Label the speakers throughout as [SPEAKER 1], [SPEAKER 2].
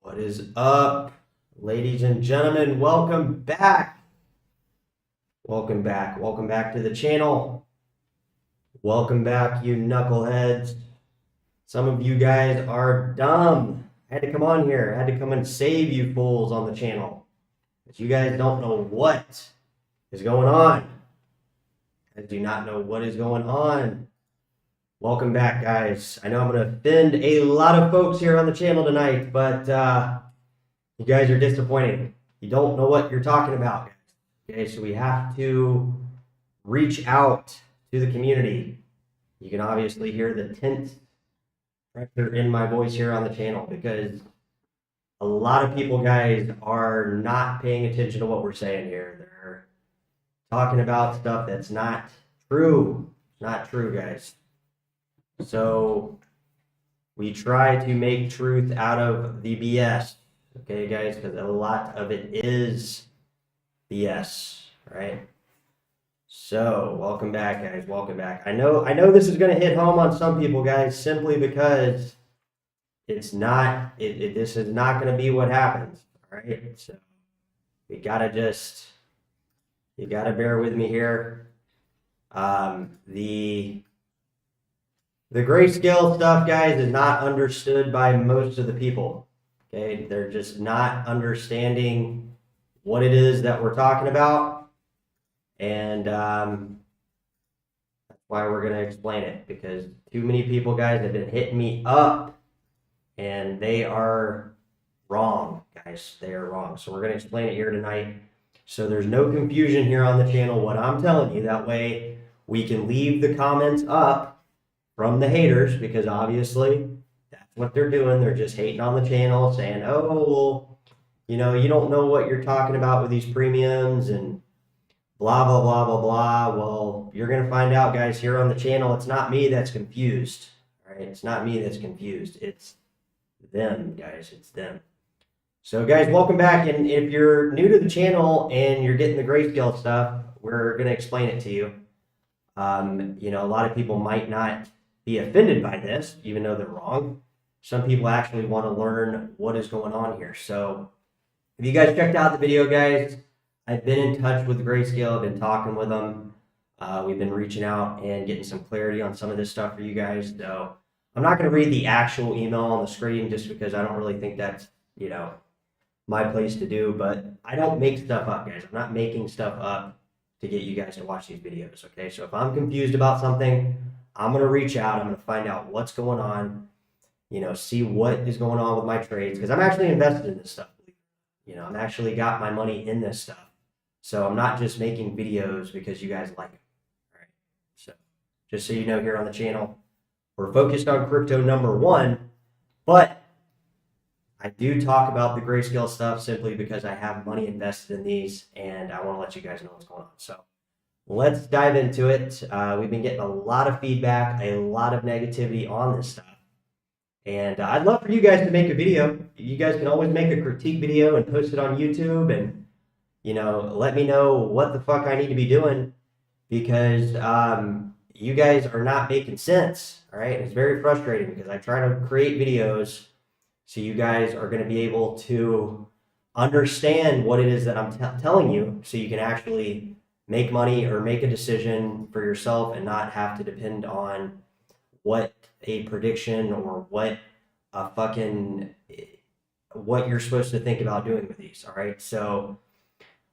[SPEAKER 1] What is up, ladies and gentlemen? Welcome back. Welcome back to the channel. Welcome back, you knuckleheads. Some of you guys are dumb. I had to come on here. I had to come and save you fools on the channel. But you guys don't know what is going on. You guys do not know what is going on. Welcome back, guys. I know I'm going to offend a lot of folks here on the channel tonight, but you guys are disappointing. You don't know what you're talking about, guys. Okay, so we have to reach out to the community. You can obviously hear the tense pressure in my voice here on the channel because a lot of people, guys, are not paying attention to what we're saying here. They're talking about stuff that's not true. Not true, guys. So we try to make truth out of the BS, okay, guys, because a lot of it is BS, right? So welcome back, guys. Welcome back. I know this is going to hit home on some people, guys, simply because it's not. This is not going to be what happens, all right? So you gotta bear with me here. The grayscale stuff, guys, is not understood by most of the people. Okay, they're just not understanding what it is that we're talking about, and that's why we're going to explain it, because too many people, guys, have been hitting me up, and they are wrong, guys. They are wrong. So we're going to explain it here tonight, so there's no confusion here on the channel what I'm telling you. That way we can leave the comments up from the haters, because obviously that's what they're doing. They're just hating on the channel, saying, oh, well, you know, you don't know what you're talking about with these premiums and blah, blah, blah, blah, blah. Well, you're going to find out, guys, here on the channel. It's not me that's confused, all right? It's not me that's confused. It's them, guys. It's them. So, guys, welcome back. And if you're new to the channel and you're getting the grayscale stuff, we're going to explain it to you. You know, a lot of people might not be offended by this, even though they're wrong. Some people actually want to learn what is going on here. So if you guys checked out the video, guys, I've been in touch with Grayscale. I've been talking with them. We've been reaching out and getting some clarity on some of this stuff for you guys. So I'm not going to read the actual email on the screen just because I don't really think that's, you know, my place to do. But I don't make stuff up, guys. I'm not making stuff up to get you guys to watch these videos, okay? So if I'm confused about something, I'm going to reach out. I'm going to find out what's going on, you know, see what is going on with my trades, because I'm actually invested in this stuff. You know, I'm actually got my money in this stuff. So I'm not just making videos because you guys like it. All right. So just so you know, here on the channel, we're focused on crypto #1, but I do talk about the grayscale stuff simply because I have money invested in these and I want to let you guys know what's going on. So let's dive into it. We've been getting a lot of feedback, a lot of negativity on this stuff. And I'd love for you guys to make a video. You guys can always make a critique video and post it on YouTube and, you know, let me know what the fuck I need to be doing, because you guys are not making sense, all right? It's very frustrating because I try to create videos so you guys are going to be able to understand what it is that I'm telling you, so you can actually make money or make a decision for yourself and not have to depend on what a prediction or what you're supposed to think about doing with these. All right. So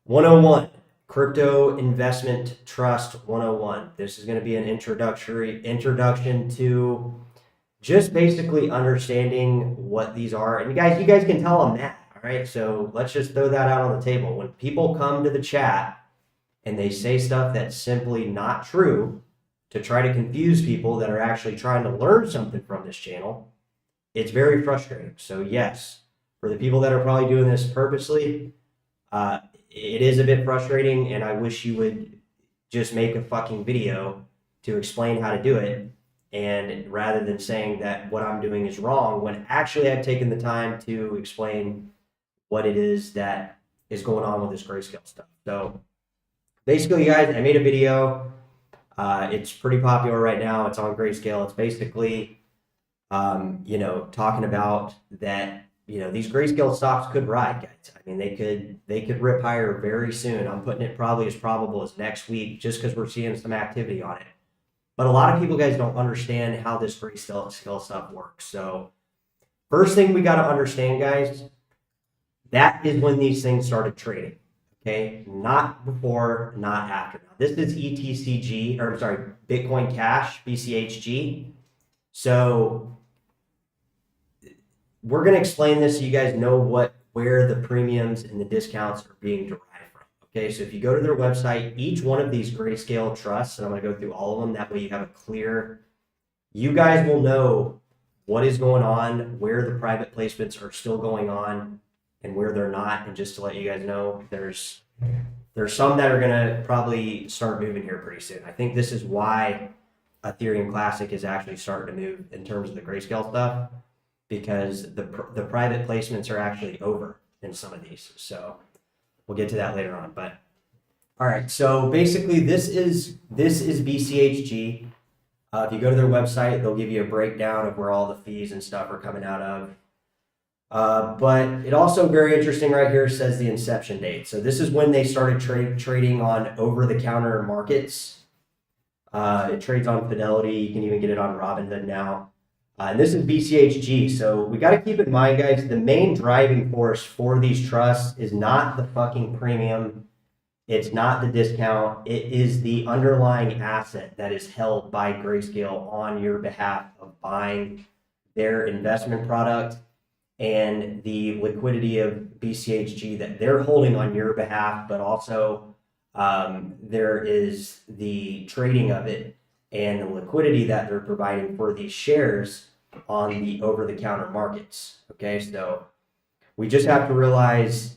[SPEAKER 1] 101, crypto investment trust 101. This is going to be an introduction to just basically understanding what these are. And you guys can tell I'm mad. All right, so let's just throw that out on the table. When people come to the chat and they say stuff that's simply not true to try to confuse people that are actually trying to learn something from this channel, it's very frustrating. So yes, for the people that are probably doing this purposely, it is a bit frustrating, and I wish you would just make a fucking video to explain how to do it, and rather than saying that what I'm doing is wrong, when actually I've taken the time to explain what it is that is going on with this Grayscale stuff. So basically, guys, I made a video. It's pretty popular right now. It's on Grayscale. It's basically, talking about that, these Grayscale stocks could ride, guys. I mean, they could rip higher very soon. I'm putting it probably as probable as next week, just because we're seeing some activity on it. But a lot of people, guys, don't understand how this Grayscale stuff works. So first thing we got to understand, guys, that is when these things started trading. Okay, not before, not after. Now, this is ETCG, or I'm sorry, Bitcoin Cash, BCHG. So we're going to explain this so you guys know where the premiums and the discounts are being derived from. Okay, so if you go to their website, each one of these Grayscale trusts, and I'm going to go through all of them, that way you have a clear, you guys will know what is going on, where the private placements are still going on, and where they're not. And just to let you guys know, there's some that are going to probably start moving here pretty soon. I think this is why Ethereum Classic is actually starting to move in terms of the Grayscale stuff, because the private placements are actually over in some of these. So we'll get to that later on. But all right, so basically this is BCHG. If you go to their website, they'll give you a breakdown of where all the fees and stuff are coming out of. But it also very interesting right here says the inception date. So this is when they started trading on over-the-counter markets. It trades on Fidelity. You can even get it on Robinhood now. And this is BCHG. So we got to keep in mind, guys, the main driving force for these trusts is not the fucking premium. It's not the discount. It is the underlying asset that is held by Grayscale on your behalf of buying their investment product, and the liquidity of BCHG that they're holding on your behalf, but also there is the trading of it and the liquidity that they're providing for these shares on the over-the-counter markets. Okay, so we just have to realize,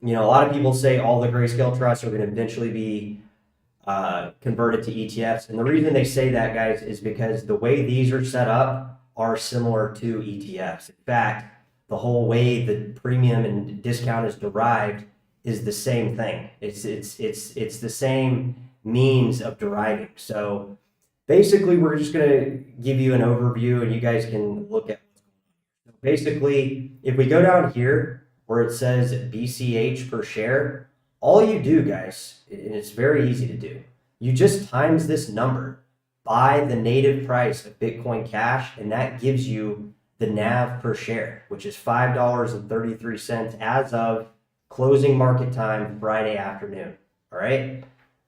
[SPEAKER 1] a lot of people say all the Grayscale trusts are going to eventually be converted to ETFs. And the reason they say that, guys, is because the way these are set up are similar to ETFs. In fact, the whole way the premium and discount is derived is the same thing. It's the same means of deriving. So basically, we're just going to give you an overview, and you guys can look at. Basically, if we go down here where it says BCH per share, all you do, guys, and it's very easy to do, you just times this number by the native price of Bitcoin Cash, and that gives you the NAV per share, which is $5.33 as of closing market time Friday afternoon. All right,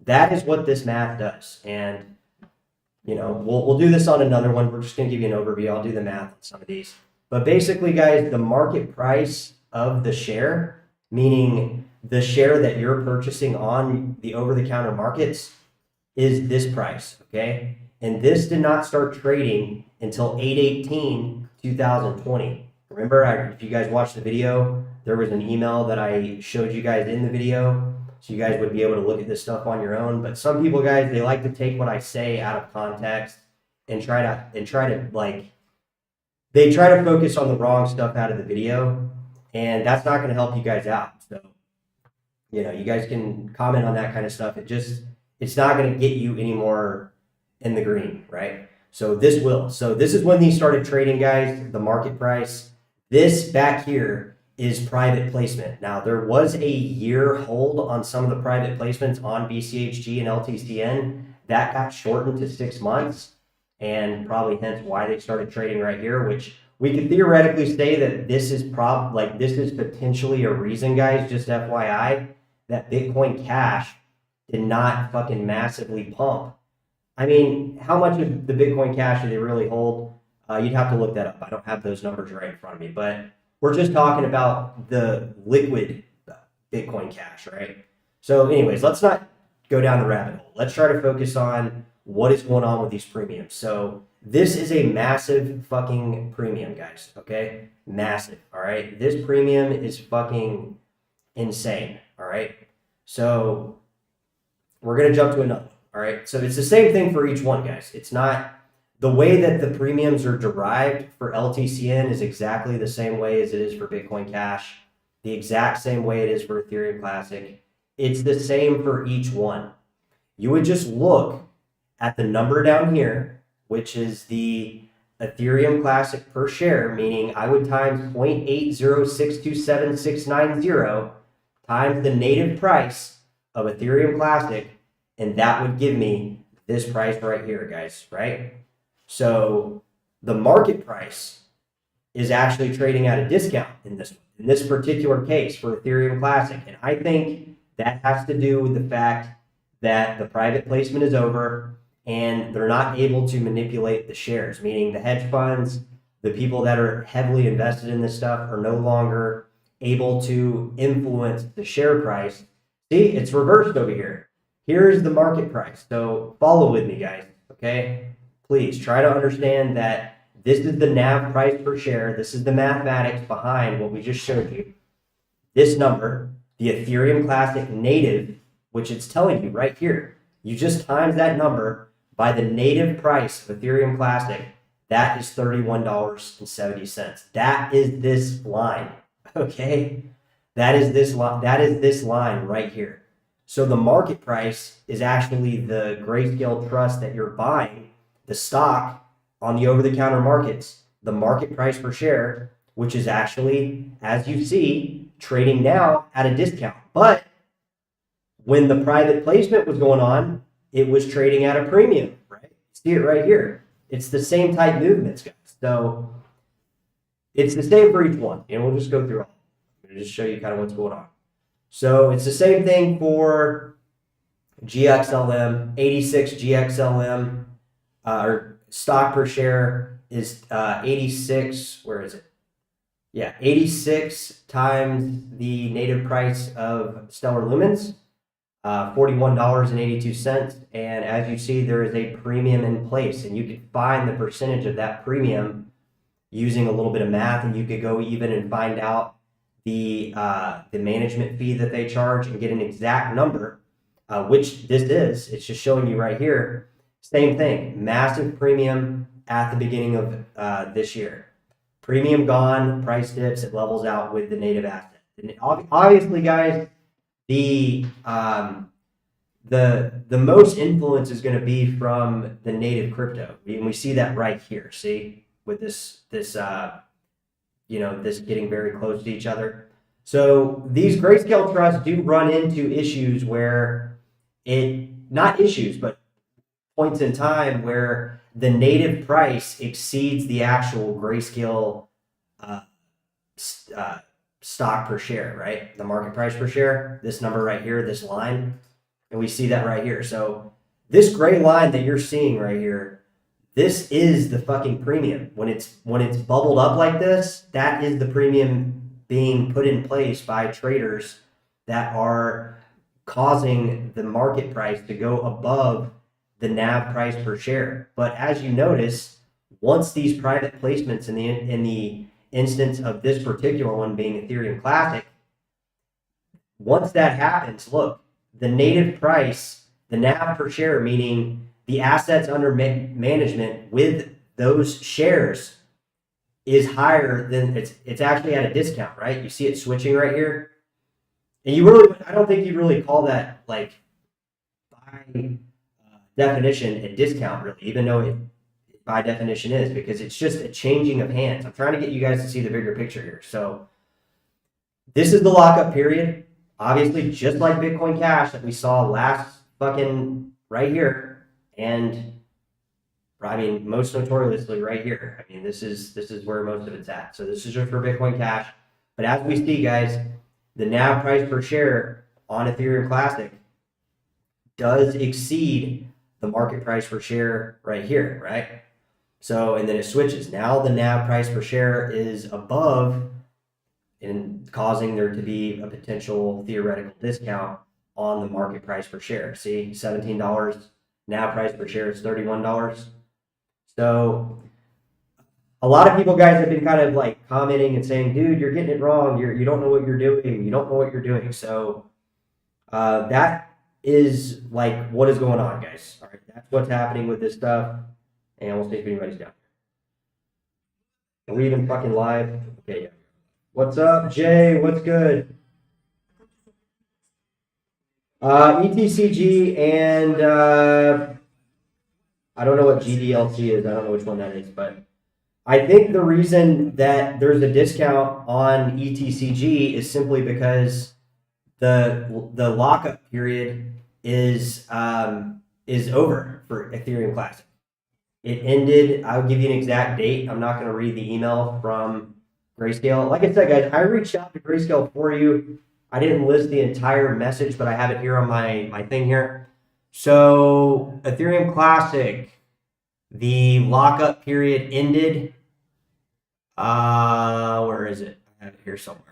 [SPEAKER 1] that is what this math does. And we'll do this on another one. We're just going to give you an overview. I'll do the math on some of these. But basically, guys, the market price of the share, meaning the share that you're purchasing on the over-the-counter markets, is this price, okay? And this did not start trading until 8/18/2020. Remember, if you guys watched the video, there was an email that I showed you guys in the video, so you guys would be able to look at this stuff on your own. But some people, guys, they like to take what I say out of context and try to focus on the wrong stuff out of the video, and that's not going to help you guys out. So, you guys can comment on that kind of stuff. It's not going to get you any more in the green, right? So this will. So this is when these started trading, guys, the market price. This back here is private placement. Now, there was a year hold on some of the private placements on BCHG and LTCN. That got shortened to 6 months, and probably hence why they started trading right here, which we could theoretically say that this is potentially a reason, guys, just FYI, that Bitcoin Cash did not fucking massively pump. I mean, how much of the Bitcoin Cash do they really hold? You'd have to look that up. I don't have those numbers right in front of me, but We're just talking about the liquid Bitcoin Cash, right? So anyways, let's not go down the rabbit hole. Let's try to focus on what is going on with these premiums. So this is a massive fucking premium, guys, okay? Massive, all right? This premium is fucking insane, all right? So we're going to jump to another, all right? So it's the same thing for each one, guys. It's not, the way that the premiums are derived for LTCN is exactly the same way as it is for Bitcoin Cash, the exact same way it is for Ethereum Classic. It's the same for each one. You would just look at the number down here, which is the Ethereum Classic per share, meaning I would times 0.80627,690 times the native price of Ethereum Classic, and that would give me this price right here, guys, right? So the market price is actually trading at a discount in this particular case for Ethereum Classic. And I think that has to do with the fact that the private placement is over and they're not able to manipulate the shares, meaning the hedge funds, the people that are heavily invested in this stuff are no longer able to influence the share price. See, it's reversed over here. Here's the market price. So follow with me, guys, okay? Please try to understand that this is the NAV price per share. This is the mathematics behind what we just showed you. This number, the Ethereum Classic native, which it's telling you right here, you just times that number by the native price of Ethereum Classic, that is $31.70. That is this line, okay? That is this line right here. So the market price is actually the Grayscale trust that you're buying, the stock on the over-the-counter markets, the market price per share, which is actually, as you see, trading now at a discount. But when the private placement was going on, it was trading at a premium, right? See it right here. It's the same type movements, guys. So it's the same for each one, and we'll just go through all. I'm going to just show you kind of what's going on. So it's the same thing for GXLM, 86 GXLM, or stock per share is 86, where is it? Yeah, 86 times the native price of Stellar Lumens, $41.82. And as you see, there is a premium in place, and you can find the percentage of that premium using a little bit of math, and you could go even and find out the management fee that they charge and get an exact number, which this is. It's just showing you right here. Same thing, massive premium at the beginning of this year. Premium gone, price dips, it levels out with the native asset. And obviously, guys, the most influence is going to be from the native crypto, and we see that right here. See, with this getting very close to each other. So these Grayscale trusts do run into issues where not issues, but points in time where the native price exceeds the actual Grayscale stock per share, right? The market price per share, this number right here, this line, and we see that right here. So this gray line that you're seeing right here, this is the fucking premium. When it's bubbled up like this, that is the premium being put in place by traders that are causing the market price to go above the NAV price per share. But as you notice, once these private placements in the instance of this particular one being Ethereum Classic, once that happens, look, the native price, the NAV per share, meaning the assets under management with those shares, is higher than it's actually at a discount, right? You see it switching right here. And I don't think you really call that, like, by definition a discount, really, even though it by definition is, because it's just a changing of hands. I'm trying to get you guys to see the bigger picture here. So this is the lockup period, obviously, just like Bitcoin Cash that we saw last fucking right here, and I mean most notoriously right here. I mean, this is where most of it's at. So this is just for Bitcoin Cash. But as we see, guys, the NAV price per share on Ethereum Classic does exceed the market price per share right here, right? So, and then it switches. Now the NAV price per share is above and causing there to be a potential theoretical discount on the market price per share. See, $17. Now price per share is $31. So a lot of people, guys, have been kind of like commenting and saying, dude, you're getting it wrong. You don't know what you're doing. You don't know what you're doing. So that is like what is going on, guys. All right, that's what's happening with this stuff. And we'll see if anybody's down. Are we even fucking live? Okay, yeah. What's up, Jay? What's good? ETCG and I don't know what GDLT is. I don't know which one that is, but I think the reason that there's a discount on ETCG is simply because the lockup period is over for Ethereum Classic. It ended. I'll give you an exact date. I'm not going to read the email from Grayscale. Like I said, guys, I reached out to Grayscale for you. I didn't list the entire message, but I have it here on my thing here. So Ethereum Classic, the lockup period ended. Where is it? I have it here somewhere.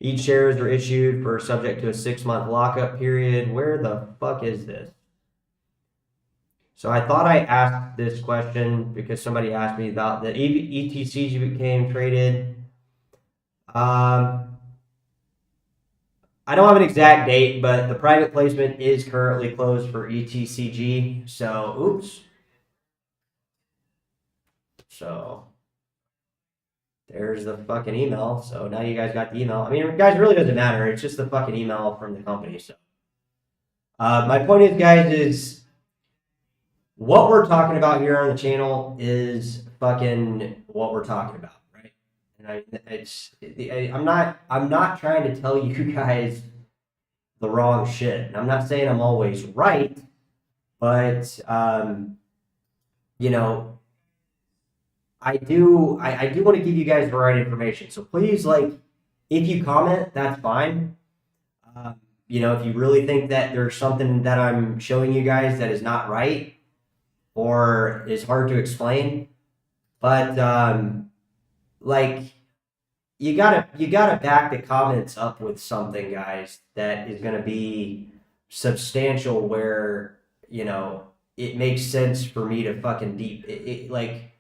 [SPEAKER 1] Each shares are issued for subject to a 6-month lockup period. Where the fuck is this? So I thought I asked this question because somebody asked me about the ETCG became traded. I don't have an exact date, but the private placement is currently closed for ETCG. So, oops. So there's the fucking email. So now you guys got the email. I mean, guys, it really doesn't matter. It's just the fucking email from the company. So my point is, guys, is what we're talking about here on the channel is fucking what we're talking about, right? And I'm not trying to tell you guys the wrong shit. And I'm not saying I'm always right, but you know, I do want to give you guys the right information. So please, like, if you comment, that's fine. You know, if you really think that there's something that I'm showing you guys that is not right or is hard to explain, but like, you gotta back the comments up with something, guys, that is gonna be substantial, where, you know, it makes sense for me to fucking like,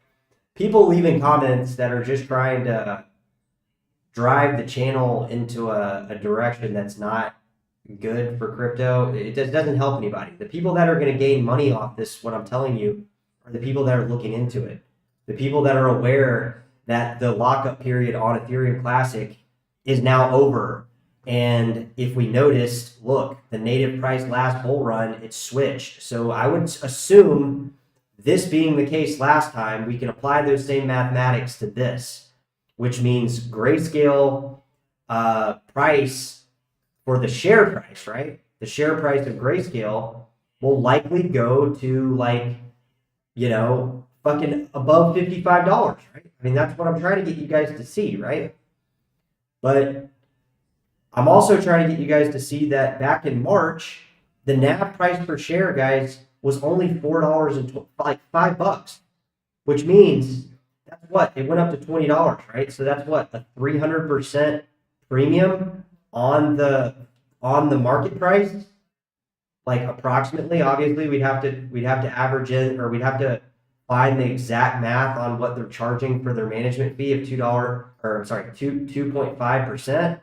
[SPEAKER 1] people leaving comments that are just trying to drive the channel into a direction that's not good for crypto. It just doesn't help anybody. The people that are going to gain money off this, what I'm telling you, are the people that are looking into it. The people that are aware that the lockup period on Ethereum Classic is now over. And if we noticed, look, the native price last bull run, it switched. So I would assume, this being the case last time, we can apply those same mathematics to this, which means Grayscale price for the share price, right? The share price of Grayscale will likely go to, like, you know, fucking above $55, right? I mean, that's what I'm trying to get you guys to see, right? But I'm also trying to get you guys to see that back in March, the NAV price per share, guys, was only $4 and like $5, which means that's what it went up to $20, right? So that's what, a 300% premium on the market price, like, approximately. Obviously, we'd have to average in, or we'd have to find the exact math on what they're charging for their management fee of $2.5%,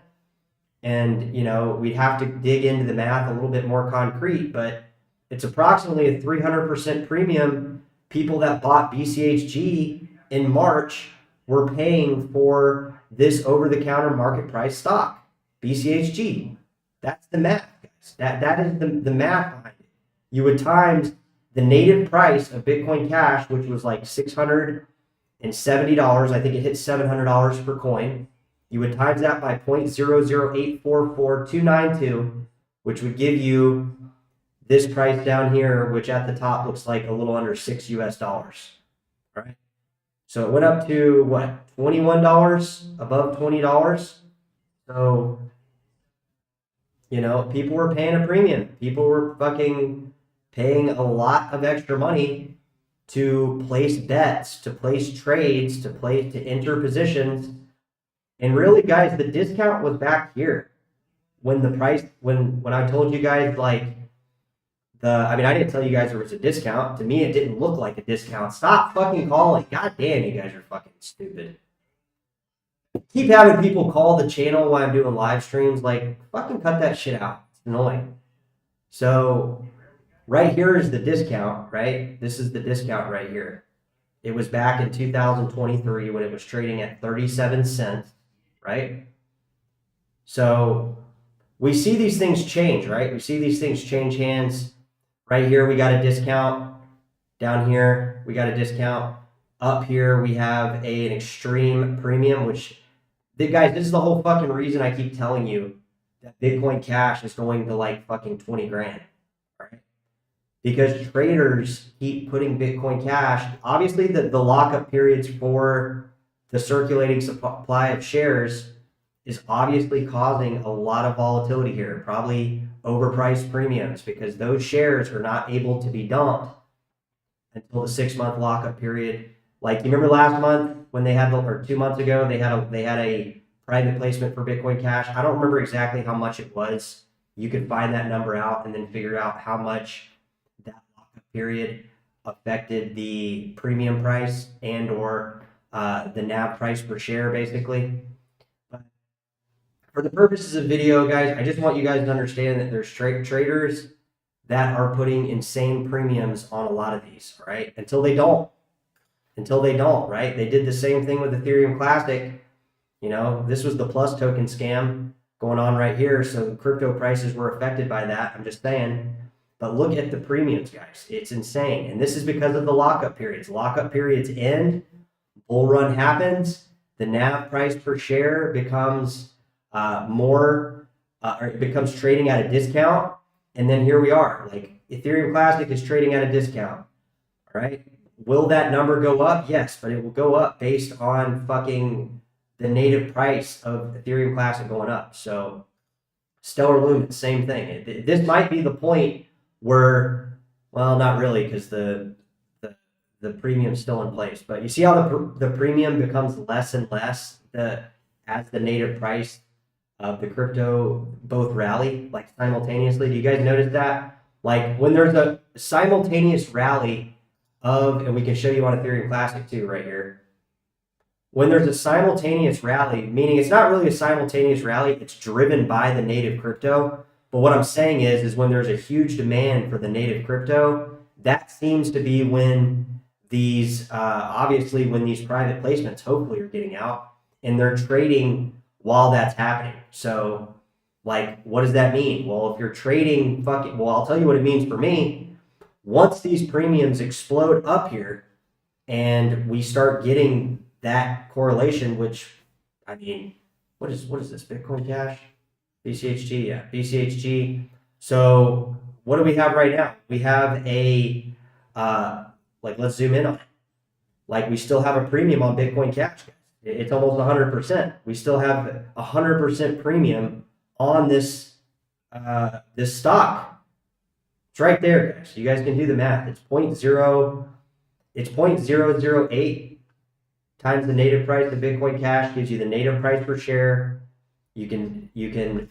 [SPEAKER 1] and, you know, we'd have to dig into the math a little bit more concrete, but it's approximately a 300% premium. People that bought BCHG in March were paying for this over-the-counter market price stock, BCHG. That's the math, guys. That is the math behind it. You would times the native price of Bitcoin Cash, which was like $670. I think it hit $700 per coin. You would times that by 0.00844,292, which would give you this price down here, which at the top looks like a little under $6 US. Right? So it went up to what, $21, above $20. So, you know, people were paying a premium. People were fucking paying a lot of extra money to place bets, to place trades, to enter positions. And really, guys, the discount was back here when the price, when I told you guys, like, I mean, I didn't tell you guys there was a discount. To me, it didn't look like a discount. Stop fucking calling. God damn, you guys are fucking stupid. Keep having people call the channel while I'm doing live streams. Like, fucking cut that shit out. It's annoying. So, right here is the discount, right? This is the discount right here. It was back in 2023 when it was trading at 37 cents, right? So, we see these things change, right? We see these things change hands. Right here, we got a discount. Down here, we got a discount. Up here, we have an extreme premium, which, guys, this is the whole fucking reason I keep telling you that Bitcoin Cash is going to like fucking 20 grand, right? Because traders keep putting Bitcoin Cash. Obviously, the lockup periods for the circulating supply of shares is obviously causing a lot of volatility here, probably overpriced premiums, because those shares are not able to be dumped until the 6-month lockup period. Like, you remember last month when they had, or 2 months ago, they had a private placement for Bitcoin Cash. I don't remember exactly how much it was. You could find that number out and then figure out how much that lockup period affected the premium price and or the NAV price per share, basically. But for the purposes of video, guys, I just want you guys to understand that there's traders that are putting insane premiums on a lot of these, right? Until they don't, right? They did the same thing with Ethereum Classic. You know, this was the plus token scam going on right here. So the crypto prices were affected by that. I'm just saying. But look at the premiums, guys. It's insane. And this is because of the lockup periods. Lockup periods end, bull run happens, the NAV price per share becomes or it becomes trading at a discount. And then here we are. Like, Ethereum Classic is trading at a discount. All right. Will that number go up? Yes, but it will go up based on fucking the native price of Ethereum Classic going up. So Stellar Lumen, same thing. This might be the point where, well, not really, because the premium's still in place. But you see how the premium becomes less and less as the native price of the crypto both rally, like, simultaneously. Do you guys notice that? Like, when there's a simultaneous rally of, and we can show you on Ethereum Classic too right here. When there's a simultaneous rally, meaning it's not really a simultaneous rally, it's driven by the native crypto. But what I'm saying is when there's a huge demand for the native crypto, that seems to be when these, obviously when these private placements hopefully are getting out and they're trading while that's happening. So, like, what does that mean? Well, if you're trading well, I'll tell you what it means for me. Once these premiums explode up here and we start getting that correlation, which, I mean, what is this? Bitcoin Cash? BCHG, yeah, BCHG. So what do we have right now? We have a, like, let's zoom in on it. Like, we still have a premium on Bitcoin Cash. It's almost 100%. We still have 100% premium on this, this stock. It's right there, guys. You guys can do the math. It's 0.008 times the native price of Bitcoin Cash gives you the native price per share. You can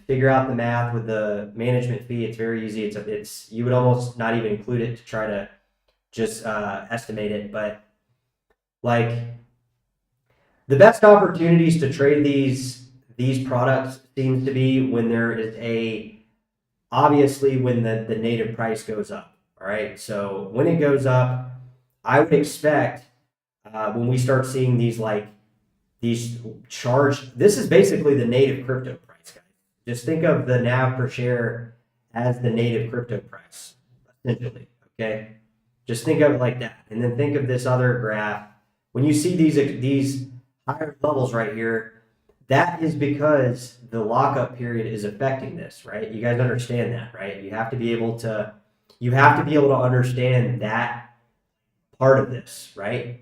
[SPEAKER 1] figure out the math with the management fee. It's very easy. It's you would almost not even include it to try to just estimate it. But, like, the best opportunities to trade these products seems to be when there is obviously when the native price goes up. All right. So when it goes up, I would expect when we start seeing these this is basically the native crypto price, guys. Just think of the NAV per share as the native crypto price, essentially. Okay. Just think of it like that. And then think of this other graph. When you see these higher levels right here, that is because the lockup period is affecting this, right? You guys understand that, right? You have to be able to understand that part of this, right?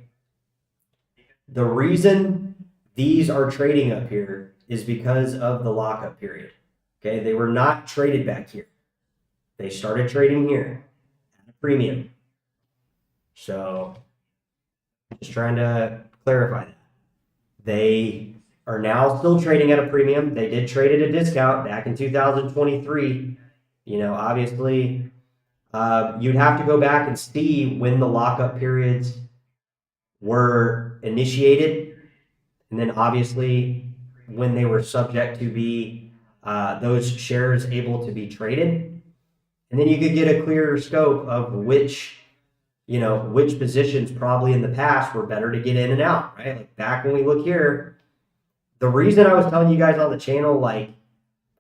[SPEAKER 1] The reason these are trading up here is because of the lockup period. Okay, they were not traded back here. They started trading here at a premium. So just trying to clarify that. They are now still trading at a premium. They did trade at a discount back in 2023. You know, obviously, you'd have to go back and see when the lockup periods were initiated, and then obviously when they were subject to be those shares able to be traded, and then you could get a clearer scope of which positions probably in the past were better to get in and out, right? Like back when we look here, the reason I was telling you guys on the channel, like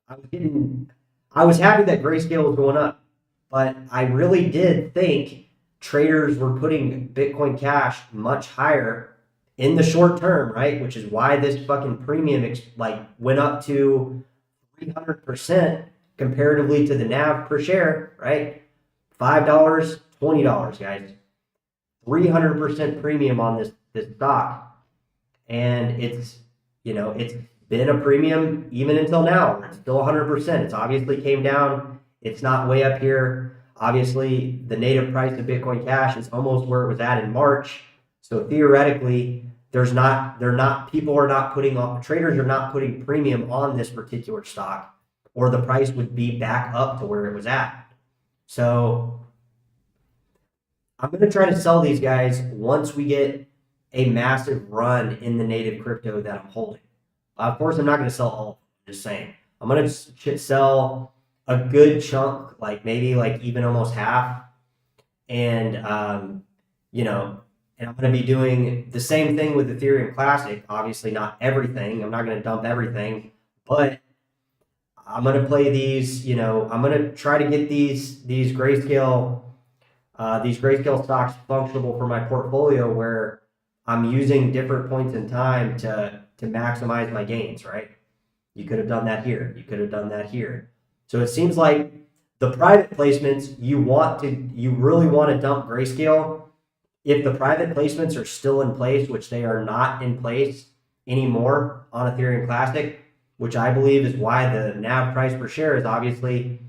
[SPEAKER 1] I was happy that Grayscale was going up, but I really did think traders were putting Bitcoin Cash much higher in the short term, right? Which is why this fucking premium went up to 300% comparatively to the NAV per share, right? $5, $20, guys. 300% premium on this stock. And it's been a premium even until now. It's still 100%. It's obviously came down. It's not way up here. Obviously, the native price of Bitcoin Cash is almost where it was at in March. So theoretically, traders are not putting premium on this particular stock, or the price would be back up to where it was at. So I'm going to try to sell these guys once we get a massive run in the native crypto that I'm holding. Of course, I'm not going to sell all of them, just saying. I'm going to sell a good chunk, like maybe like even almost half. And, and I'm going to be doing the same thing with Ethereum Classic. Obviously not everything. I'm not going to dump everything, but I'm going to play these, I'm going to try to get these Grayscale stocks functional for my portfolio, where I'm using different points in time to maximize my gains, right? You could have done that here. You could have done that here. So it seems like the private placements, you really want to dump Grayscale. If the private placements are still in place, which they are not in place anymore on Ethereum Classic, which I believe is why the NAV price per share is obviously,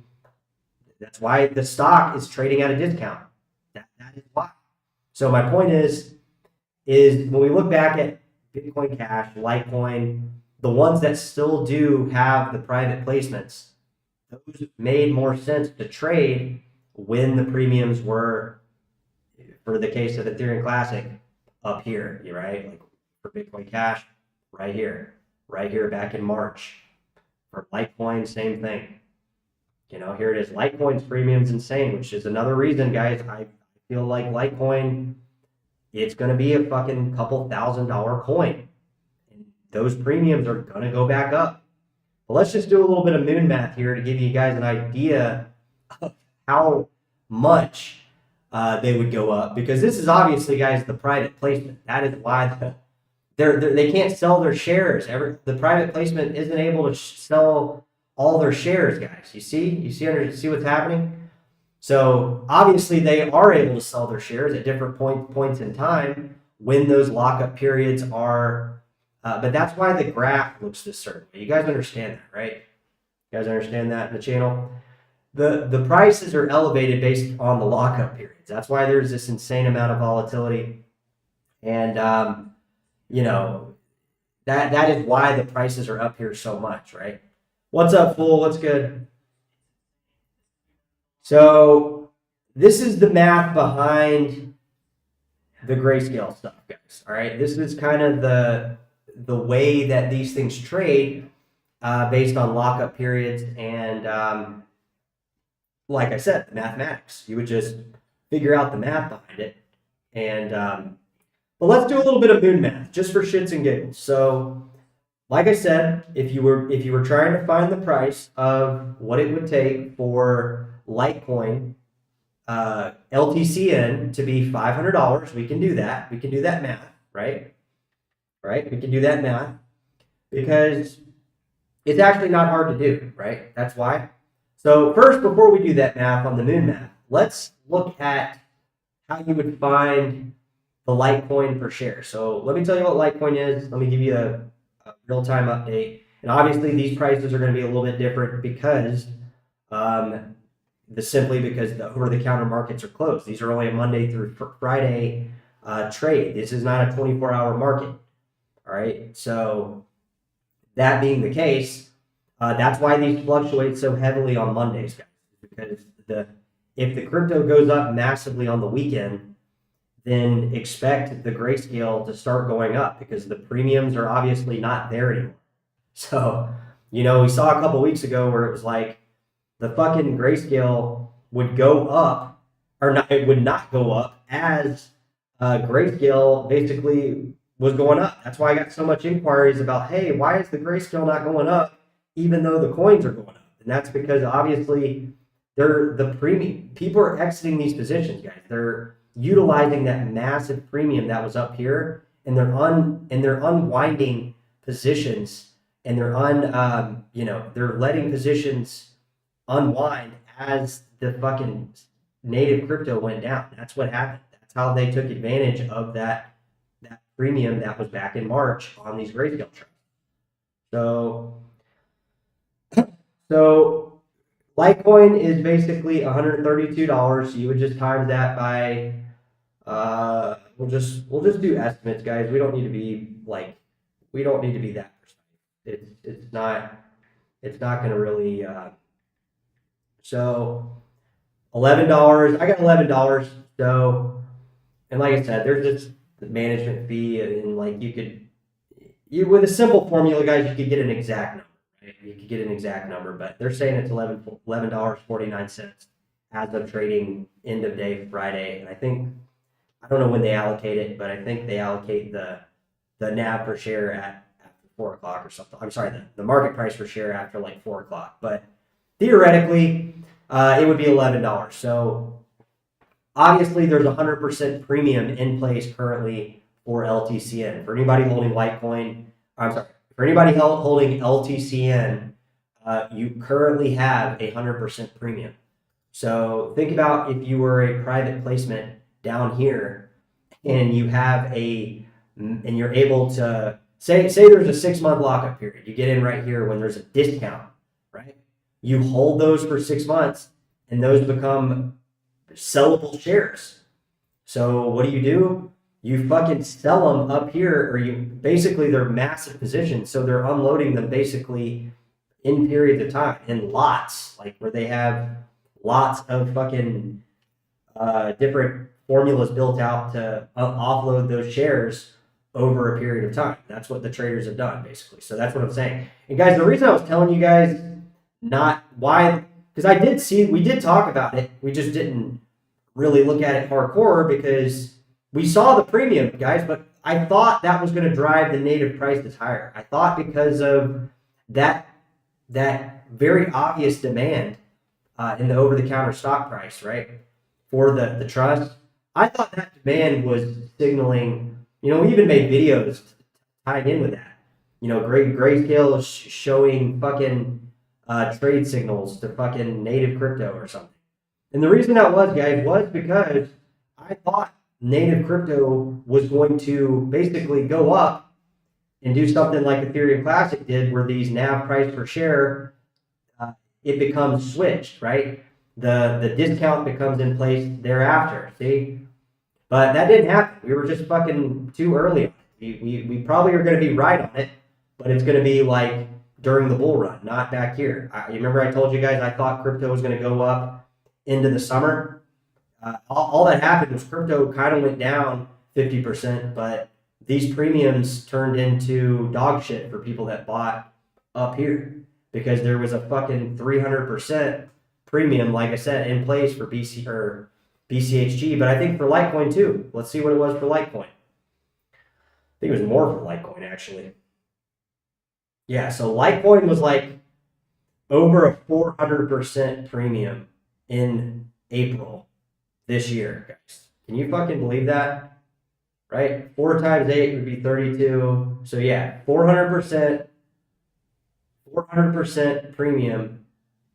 [SPEAKER 1] that's why the stock is trading at a discount. That is why. So my point is when we look back at Bitcoin Cash, Litecoin, the ones that still do have the private placements, those made more sense to trade when the premiums were, for the case of Ethereum Classic, up here, right? Like for Bitcoin Cash, right here back in March. For Litecoin, same thing. Here it is. Litecoin's premium's insane, which is another reason, guys, I feel like Litecoin, it's going to be a fucking couple $1,000 coin. And those premiums are going to go back up. But let's just do a little bit of moon math here to give you guys an idea of how much they would go up. Because this is obviously, guys, the private placement. That is why they can't sell their shares. The private placement isn't able to sell all their shares, guys. You see what's happening? So obviously they are able to sell their shares at different points in time when those lockup periods are, but that's why the graph looks this certain way. You guys understand that, right? You guys understand that in the channel? The prices are elevated based on the lockup periods. That's why there's this insane amount of volatility. And, that is why the prices are up here so much, right? What's up, fool? What's good? So this is the math behind the Grayscale stuff, guys. All right, this is kind of the way that these things trade based on lockup periods and, like I said, the mathematics. You would just figure out the math behind it. And but let's do a little bit of moon math just for shits and giggles. So, like I said, if you were trying to find the price of what it would take for Litecoin LTCN to be $500, we can do that. We can do that math, right? Right? We can do that math because it's actually not hard to do, right? That's why. So first, before we do that math on the moon math, let's look at how you would find the Litecoin per share. So let me tell you what Litecoin is. Let me give you a real-time update. And obviously these prices are going to be a little bit different because simply because the over-the-counter markets are closed. These are only a Monday through Friday trade. This is not a 24-hour market. All right. So that being the case, that's why these fluctuate so heavily on Mondays, guys. Because if the crypto goes up massively on the weekend, then expect the Grayscale to start going up because the premiums are obviously not there anymore. So, we saw a couple weeks ago where it was like the fucking Grayscale would go up, or not, it would not go up as Grayscale basically was going up. That's why I got so much inquiries about, hey, why is the Grayscale not going up even though the coins are going up? And that's because obviously the premium. People are exiting these positions, guys. They're utilizing that massive premium that was up here, and they're unwinding positions, and they're they're letting positions unwind as the fucking native crypto went down. That's what happened. That's how they took advantage of that premium that was back in March on these Grayscale charts. So Litecoin is basically $132. So you would just times that by we'll just do estimates, guys. We don't need to be that precise. It's not going to really so $11. I got $11. So, and like I said, there's just the management fee, and like you with a simple formula, guys, you could get an exact number. Right? You could get an exact number, but they're saying it's $11.49 as of trading end of day Friday. And I don't know when they allocate it, but I think they allocate the NAV per share at 4 o'clock or something. I'm sorry, the market price per share after like 4 o'clock. But theoretically, it would be $11. So obviously, there's 100% premium in place currently for LTCN. For anybody holding Litecoin, for anybody holding LTCN, you currently have 100% premium. So think about if you were a private placement down here, and you have and you're able to say there's a 6-month lockup period. You get in right here when there's a discount, right? You hold those for 6 months, and those become sellable shares. So what do? You fucking sell them up here, or they're massive positions. So they're unloading them basically in periods of time, in lots, like where they have lots of fucking different formulas built out to offload those shares over a period of time. That's what the traders have done, basically. So that's what I'm saying. And guys, the reason I was telling you guys not why, because we did talk about it. We just didn't really look at it hardcore because we saw the premium, guys, but I thought that was going to drive the native prices higher. I thought because of that very obvious demand in the over-the-counter stock price, right, for the trust, I thought that demand was signaling, we even made videos tied in with that. Grayscale is showing fucking trade signals to fucking native crypto or something. And the reason that was, guys, was because I thought native crypto was going to basically go up and do something like Ethereum Classic did, where these NAV price per share, it becomes switched, right? The discount becomes in place thereafter, see? But that didn't happen. We were just fucking too early on it. We probably are going to be right on it, but it's going to be like during the bull run, not back here. You remember I told you guys I thought crypto was going to go up into the summer? All that happened was crypto kind of went down 50%, but these premiums turned into dog shit for people that bought up here because there was a fucking 300% premium, like I said, in place for BCHG, but I think for Litecoin too. Let's see what it was for Litecoin. I think it was more for Litecoin, actually. Yeah, so Litecoin was like over a 400% premium in April this year, guys. Can you fucking believe that? Right? 4 times 8 would be 32. So yeah, 400% premium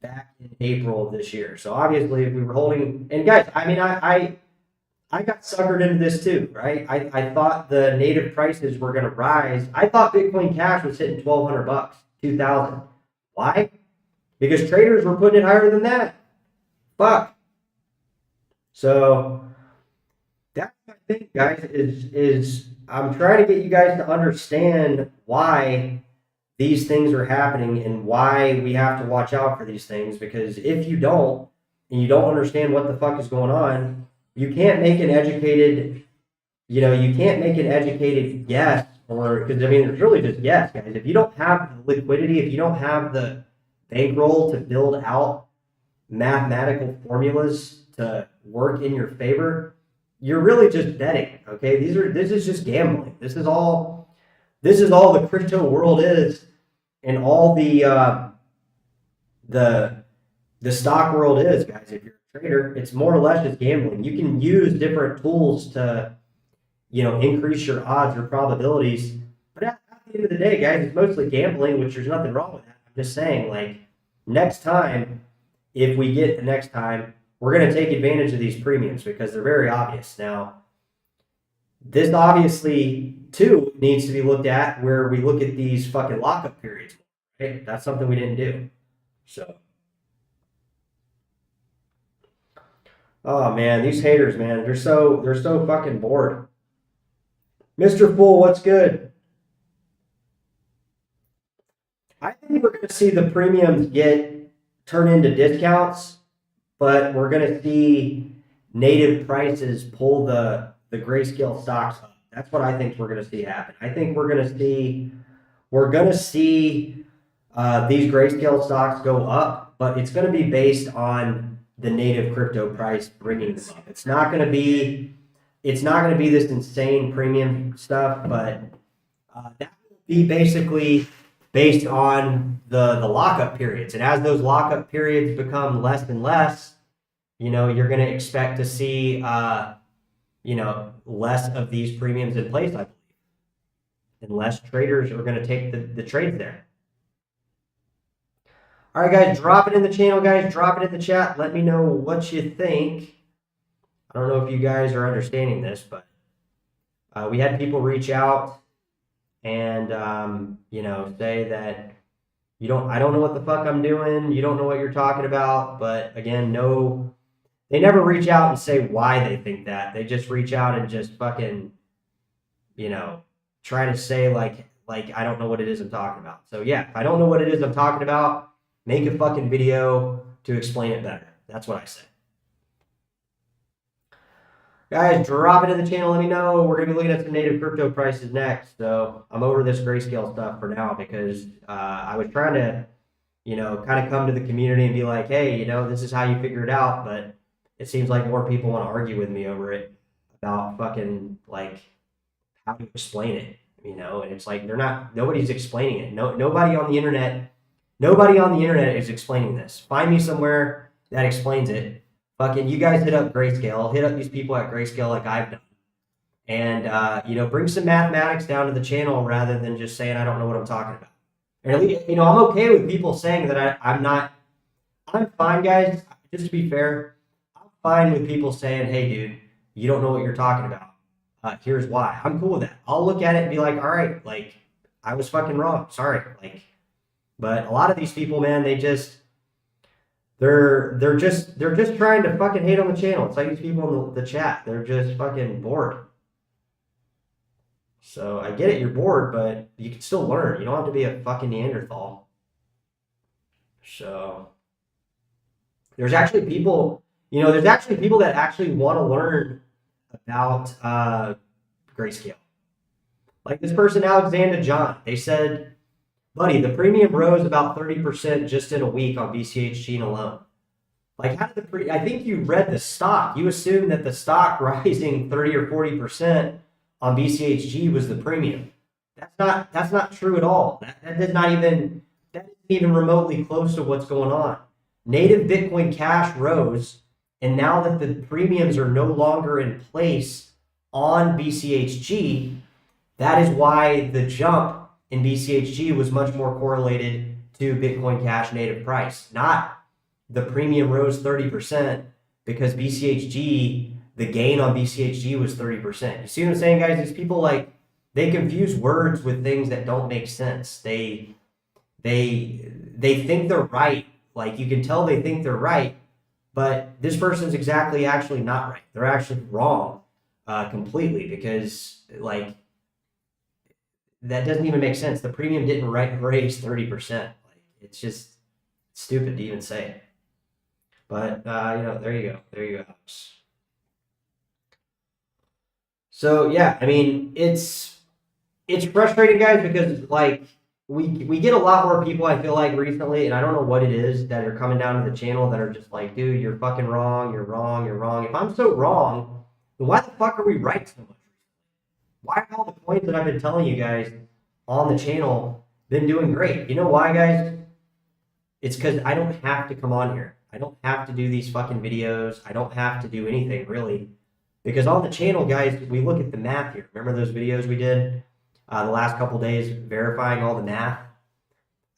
[SPEAKER 1] back in April of this year. So obviously if we were holding, and guys, I mean, I got suckered into this too, right? I thought the native prices were going to rise. I thought Bitcoin Cash was hitting $1,200. 2,000. Why? Because traders were putting it higher than that. Fuck. So that's my thing, guys, is I'm trying to get you guys to understand why these things are happening and why we have to watch out for these things. Because if you don't, and you don't understand what the fuck is going on, you can't make an educated, guess, or, because I mean, it's really just guess, guys. If you don't have the liquidity, if you don't have the bankroll to build out mathematical formulas to work in your favor, you're really just betting. Okay, this is just gambling. This is all the crypto world is, and all the stock world is, guys. If you're a trader, it's more or less just gambling. You can use different tools to, increase your odds or probabilities, but at the end of the day, guys, it's mostly gambling, which there's nothing wrong with that. I'm just saying, like, next time, if we get the next time, we're going to take advantage of these premiums because they're very obvious. Now, this obviously, too, needs to be looked at where we look at these fucking lockup periods. Right? That's something we didn't do. So, oh man, these haters, man, they're so fucking bored. Mr. Fool, what's good? I think we're going to see the premiums turn into discounts, but we're going to see native prices pull the Grayscale stocks up. That's what I think we're going to see happen. I think we're going to see these Grayscale stocks go up, but it's going to be based on the native crypto price bringing them up. It's not going to be this insane premium stuff, but that will be basically based on the lockup periods. And as those lockup periods become less and less, you're going to expect to see, less of these premiums in place, I believe. And less traders are going to take the trades there. All right, guys, drop it in the channel, guys. Drop it in the chat. Let me know what you think. I don't know if you guys are understanding this, but we had people reach out and, say that I don't know what the fuck I'm doing. You don't know what you're talking about. But again, they never reach out and say why they think that. They just reach out and just fucking, try to say like I don't know what it is I'm talking about. So yeah, if I don't know what it is I'm talking about, make a fucking video to explain it better. That's what I say. Guys, drop it in the channel. Let me know. We're going to be looking at some native crypto prices next. So I'm over this Grayscale stuff for now because I was trying to, kind of come to the community and be like, hey, this is how you figure it out. But it seems like more people want to argue with me over it about fucking like how to explain it, and it's like nobody's explaining it. Nobody on the internet is explaining this. Find me somewhere that explains it. Fucking, you guys hit up Grayscale. Hit up these people at Grayscale like I've done. And, bring some mathematics down to the channel rather than just saying I don't know what I'm talking about. And at least, I'm okay with people saying that I'm fine, guys. Just to be fair, I'm fine with people saying, hey, dude, you don't know what you're talking about. Here's why. I'm cool with that. I'll look at it and be like, all right, like, I was fucking wrong. Sorry. Like, but a lot of these people, man, they're just trying to fucking hate on the channel. It's like these people in the chat. They're just fucking bored. So I get it, you're bored, but you can still learn. You don't have to be a fucking Neanderthal. So there's actually people that actually want to learn about Grayscale. Like this person, Alexander John. They said, buddy, the premium rose about 30% just in a week on BCHG alone. Like, I think you read the stock. You assumed that the stock rising 30 or 40% on BCHG was the premium. That's not true at all. That isn't even remotely close to what's going on. Native Bitcoin Cash rose, and now that the premiums are no longer in place on BCHG, that is why the jump in BCHG was much more correlated to Bitcoin Cash native price. Not the premium rose 30% because BCHG, the gain on BCHG was 30%. You see what I'm saying, guys? These people, like, they confuse words with things that don't make sense. They They think they're right. Like, you can tell they think they're right, but this person's actually not right. They're actually wrong completely, because like that doesn't even make sense. The premium didn't raise 30%. Like, it's just stupid to even say. But there you go. There you go. So yeah, I mean, it's frustrating, guys, because like we get a lot more people, I feel like, recently, and I don't know what it is, that are coming down to the channel that are just like, dude, you're fucking wrong, you're wrong, you're wrong. If I'm so wrong, then why the fuck are we right so much? Why are all the coins that I've been telling you guys on the channel been doing great? You know why, guys? It's because I don't have to come on here. I don't have to do these fucking videos. I don't have to do anything, really. Because on the channel, guys, we look at the math here. Remember those videos we did the last couple days verifying all the math?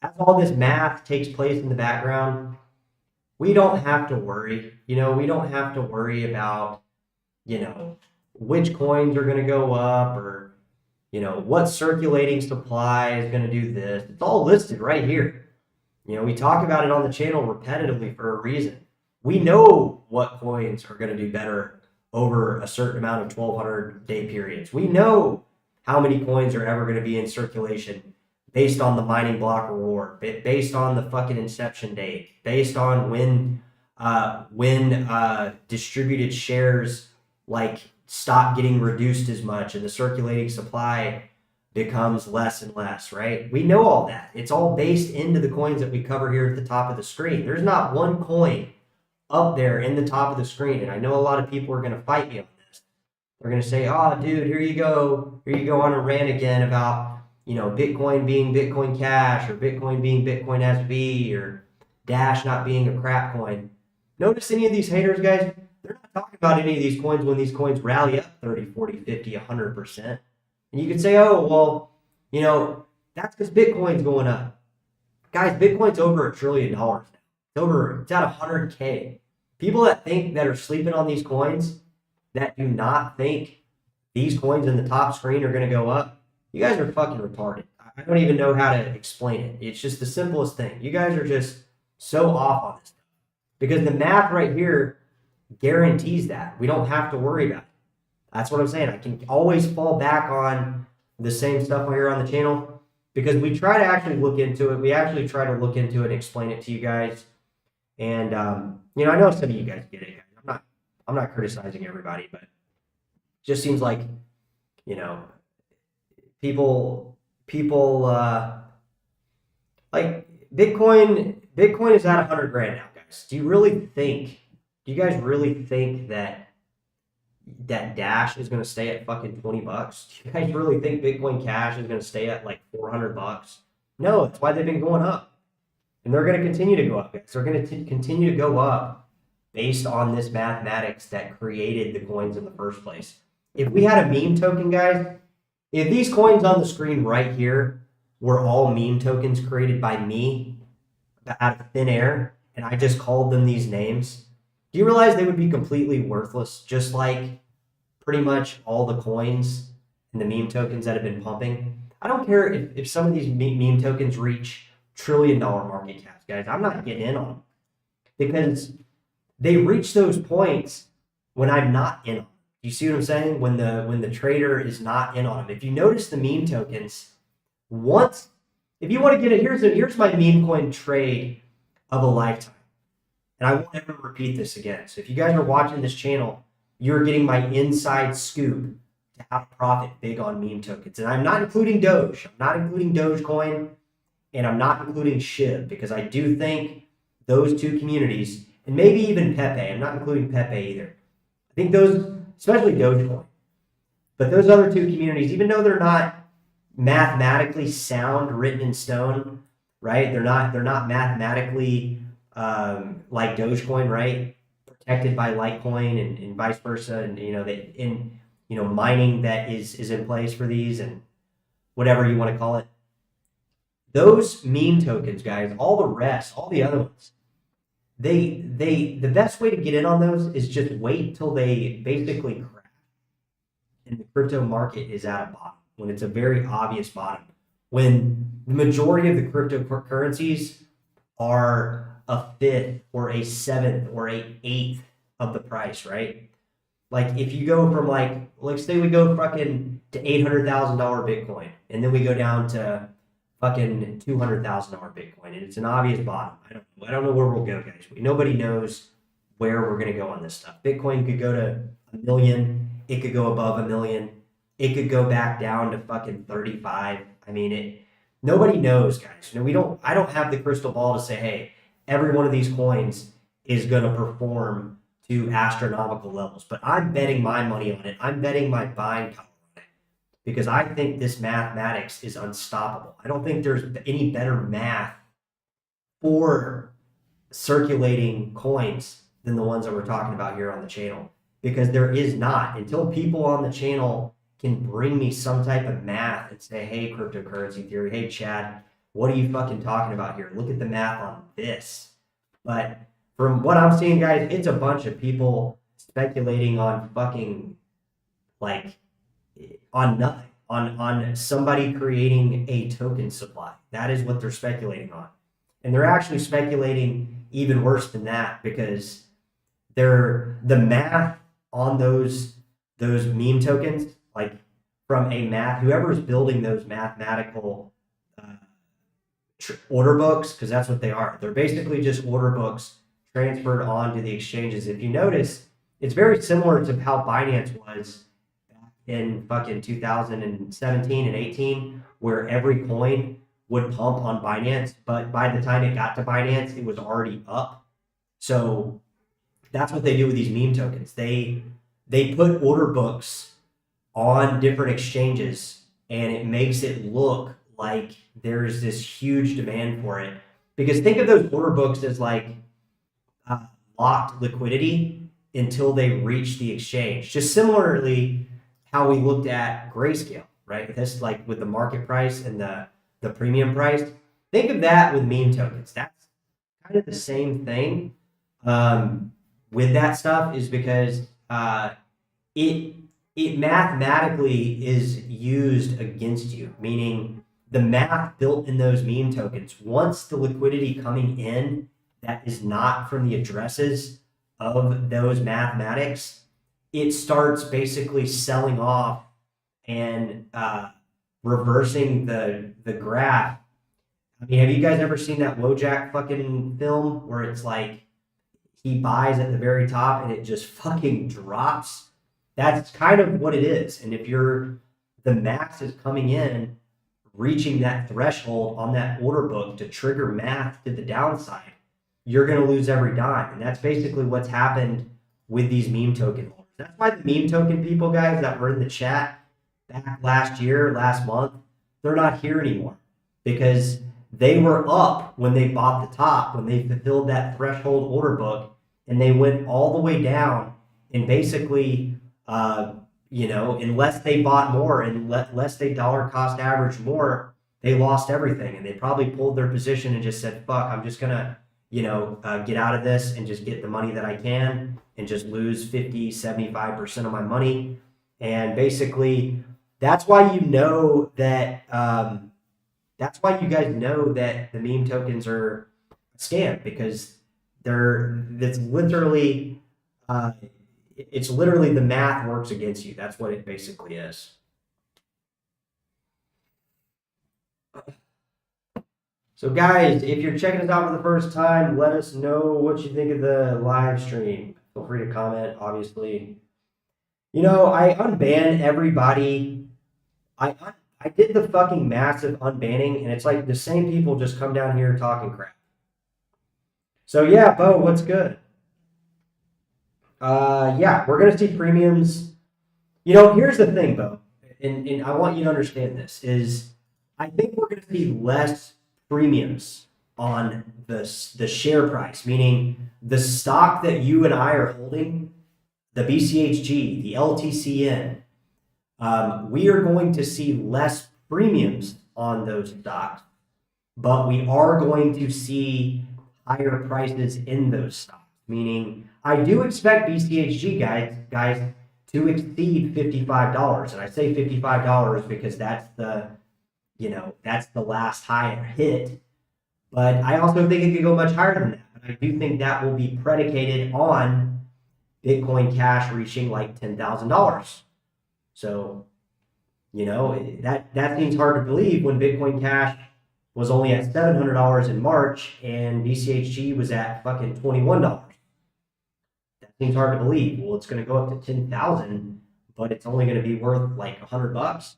[SPEAKER 1] As all this math takes place in the background, we don't have to worry. We don't have to worry about, which coins are going to go up, or, what circulating supply is going to do this. It's all listed right here. We talk about it on the channel repetitively for a reason. We know what coins are going to do better over a certain amount of 1,200-day periods. We know how many coins are ever going to be in circulation based on the mining block reward, based on the fucking inception date, based on when distributed shares like stop getting reduced as much and the circulating supply becomes less and less, right? We know all that. It's all based into the coins that we cover here at the top of the screen. There's not one coin up there in the top of the screen. And I know a lot of people are going to fight me on this. They're going to say, oh, dude, here you go on a rant again about, Bitcoin being Bitcoin Cash, or Bitcoin being Bitcoin SV, or Dash not being a crap coin. Notice any of these haters, guys, they're not talking about any of these coins when these coins rally up 30, 40, 50, 100%. And you could say, oh, well, that's because Bitcoin's going up. Guys, Bitcoin's over $1 trillion now. It's at 100K. People that are sleeping on these coins, that do not think these coins in the top screen are going to go up, you guys are fucking retarded. I don't even know how to explain it. It's just the simplest thing. You guys are just so off on this stuff. Because the math right here guarantees that. We don't have to worry about it. That's what I'm saying. I can always fall back on the same stuff here on the channel, because we try to actually look into it. We actually try to look into it and explain it to you guys. And, I know some of you guys get it. I'm not criticizing everybody, but it just seems like, people like Bitcoin is at 100 grand now, guys. Do you guys really think that Dash is going to stay at fucking $20? Do you guys really think Bitcoin Cash is going to stay at like $400? No, that's why they've been going up. And they're going to continue to go up. They're going to continue to go up based on this mathematics that created the coins in the first place. If we had a meme token, guys, if these coins on the screen right here were all meme tokens created by me out of thin air, and I just called them these names, do you realize they would be completely worthless, just like pretty much all the coins and the meme tokens that have been pumping? I don't care if some of these meme tokens reach $1 trillion market caps, guys. I'm not getting in on them, because they reach those points when I'm not in on them. You see what I'm saying? When the trader is not in on them. If you notice the meme tokens, if you want to get it, here's my meme coin trade of a lifetime. And I won't ever repeat this again. So if you guys are watching this channel, you're getting my inside scoop to how to profit big on meme tokens. And I'm not including Doge. I'm not including Dogecoin. And I'm not including SHIB, because I do think those two communities, and maybe even Pepe, I'm not including Pepe either. I think those, especially Dogecoin, but those other two communities, even though they're not mathematically sound, written in stone, right? They're not mathematically like Dogecoin, right? Protected by Litecoin and vice versa, and mining that is in place for these, and whatever you want to call it. Those meme tokens, guys, all the other ones, the best way to get in on those is just wait till they basically crash and the crypto market is at a bottom, when it's a very obvious bottom. when the majority of the cryptocurrencies are a fifth or a seventh or a eighth of the price, right? Like if you go from like say we go fucking to $800,000 Bitcoin, and then we go down to fucking $200,000 Bitcoin, and it's an obvious bottom. I don't know where we'll go, guys. Nobody knows where we're gonna go on this stuff. Bitcoin could go to 1 million. It could go above 1 million. It could go back down to fucking 35. I mean, nobody knows, guys. I don't have the crystal ball to say, hey, every one of these coins is gonna perform to astronomical levels, but I'm betting my money on it. I'm betting my buying power on it because I think this mathematics is unstoppable. I don't think there's any better math for circulating coins than the ones that we're talking about here on the channel, because there is not. Until people on the channel can bring me some type of math and say, hey, cryptocurrency theory, hey, Chad, what are you fucking talking about here? Look at the math on this. But from what I'm seeing, guys, it's a bunch of people speculating on fucking, like, on nothing, on somebody creating a token supply. That is what they're speculating on. And they're actually speculating even worse than that, because the math on those meme tokens, like from whoever's building those mathematical order books, because that's what they are. They're basically just order books transferred onto the exchanges. If you notice, it's very similar to how Binance was back in fucking 2017 and 18, where every coin would pump on Binance, but by the time it got to Binance, it was already up. So that's what they do with these meme tokens. They put order books on different exchanges, and it makes it look like there's this huge demand for it. Because think of those order books as like locked liquidity until they reach the exchange. Just similarly how we looked at Grayscale, right? This, like with the market price and the premium price. Think of that with meme tokens. That's kind of the same thing with that stuff, is because it mathematically is used against you, meaning the math built in those meme tokens, once the liquidity coming in that is not from the addresses of those mathematics, it starts basically selling off and reversing the graph. I mean, have you guys ever seen that Wojak fucking film where it's like he buys at the very top and it just fucking drops? That's kind of what it is. And if the max is coming in, reaching that threshold on that order book to trigger math to the downside, you're going to lose every dime. And that's basically what's happened with these meme token holders. That's why the meme token people, guys, that were in the chat back last month, they're not here anymore, because they were up when they bought the top, when they fulfilled that threshold order book, and they went all the way down, and basically, unless they bought more and less they dollar cost average more, they lost everything. And they probably pulled their position and just said, fuck, I'm just gonna, get out of this and just get the money that I can and just lose 50-75% of my money. And basically that's why you guys know that the meme tokens are a scam, because it's literally the math works against you. That's what it basically is. So guys, if you're checking us out for the first time, let us know what you think of the live stream. Feel free to comment, obviously. I unbanned everybody. I did the fucking massive unbanning, and it's like the same people just come down here talking crap. So yeah, Bo, what's good? Yeah, we're going to see premiums. Here's the thing, Bo, and I want you to understand this, is I think we're going to see less premiums on the share price, meaning the stock that you and I are holding, the BCHG, the LTCN. We are going to see less premiums on those stocks, but we are going to see higher prices in those stocks, meaning I do expect BCHG guys to exceed $55. And I say $55 because that's the that's the last high it hit. But I also think it could go much higher than that. But I do think that will be predicated on Bitcoin Cash reaching like $10,000. So, that seems hard to believe when Bitcoin Cash was only at $700 in March and BCHG was at fucking $21. That seems hard to believe. Well, it's going to go up to 10,000, but it's only going to be worth like $100.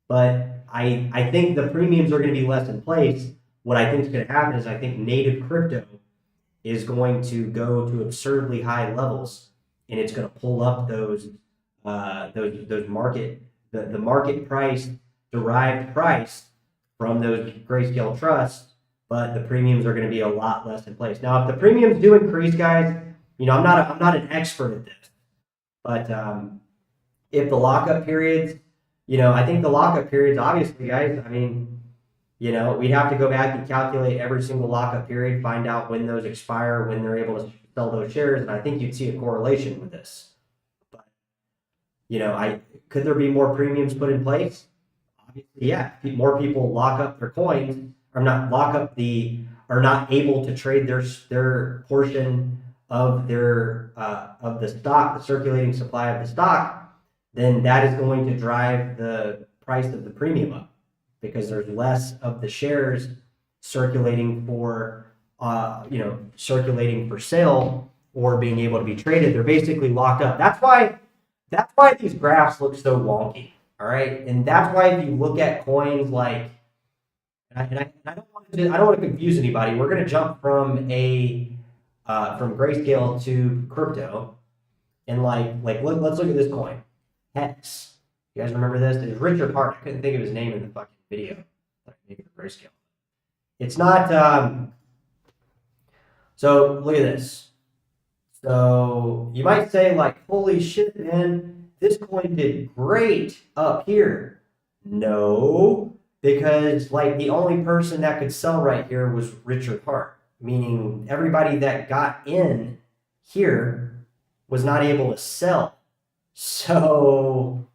[SPEAKER 1] But I think the premiums are going to be less in place. What I think is going to happen is I think native crypto is going to go to absurdly high levels, and it's going to pull up those market the market price derived price from those Grayscale trusts, but the premiums are going to be a lot less in place. Now, if the premiums do increase, guys, I'm not an expert at this, but if the lockup periods, I think the lockup periods, obviously, guys, I mean, we'd have to go back and calculate every single lockup period, find out when those expire, when they're able to sell those shares, and I think you'd see a correlation with this. But, could there be more premiums put in place? Obviously, yeah. More people lock up their coins, or not lock up are not able to trade their portion of of the stock, the circulating supply of the stock, then that is going to drive the price of the premium up, because there's less of the shares circulating for sale or being able to be traded. They're basically locked up. That's why these graphs look so wonky. All right, and that's why if you look at coins like, I don't want to confuse anybody. We're going to jump from from Grayscale to crypto, and let's look at this coin, Hex. You guys remember this? It was Richard Hart. I couldn't think of his name in the fucking video. Maybe Grayscale. It's not. So look at this. So you might say like, holy shit, man, this coin did great up here. No, because like the only person that could sell right here was Richard Hart, meaning everybody that got in here was not able to sell. So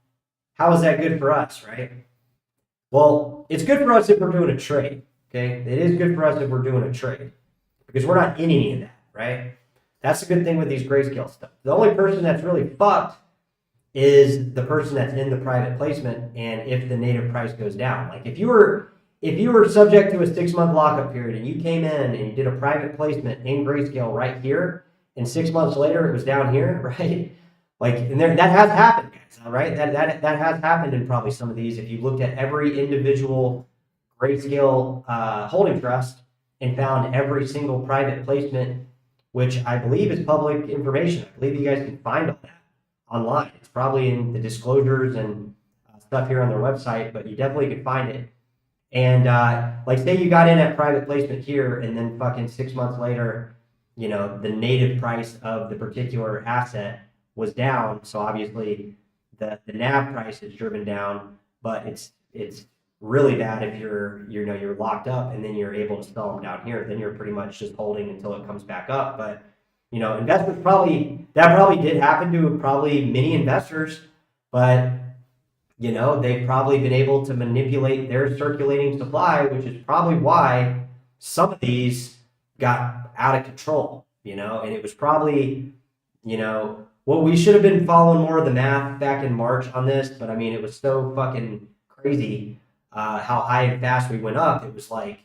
[SPEAKER 1] how is that good for us, right? Well, it's good for us if we're doing a trade, okay? It is good for us if we're doing a trade, because we're not in any of that, right? That's the good thing with these Grayscale stuff. The only person that's really fucked is the person that's in the private placement, and if the native price goes down. Like if you were subject to a 6-month lockup period and you came in and you did a private placement in Grayscale right here, and 6 months later it was down here, right? Like, and that has happened, guys, all right? That has happened in probably some of these. If you looked at every individual Grayscale holding trust and found every single private placement, which I believe is public information. I believe you guys can find all that online. It's probably in the disclosures and stuff here on their website, but you definitely can find it. And like, say you got in at private placement here, and then fucking 6 months later, the native price of the particular asset was down. So obviously the NAV price is driven down, but it's really bad if you're locked up and then you're able to sell them down here. Then you're pretty much just holding until it comes back up. But investors probably did happen to probably many investors, but they've probably been able to manipulate their circulating supply, which is probably why some of these got out of control. And it was probably well, we should have been following more of the math back in March on this, but I mean, it was so fucking crazy how high and fast we went up. It was like,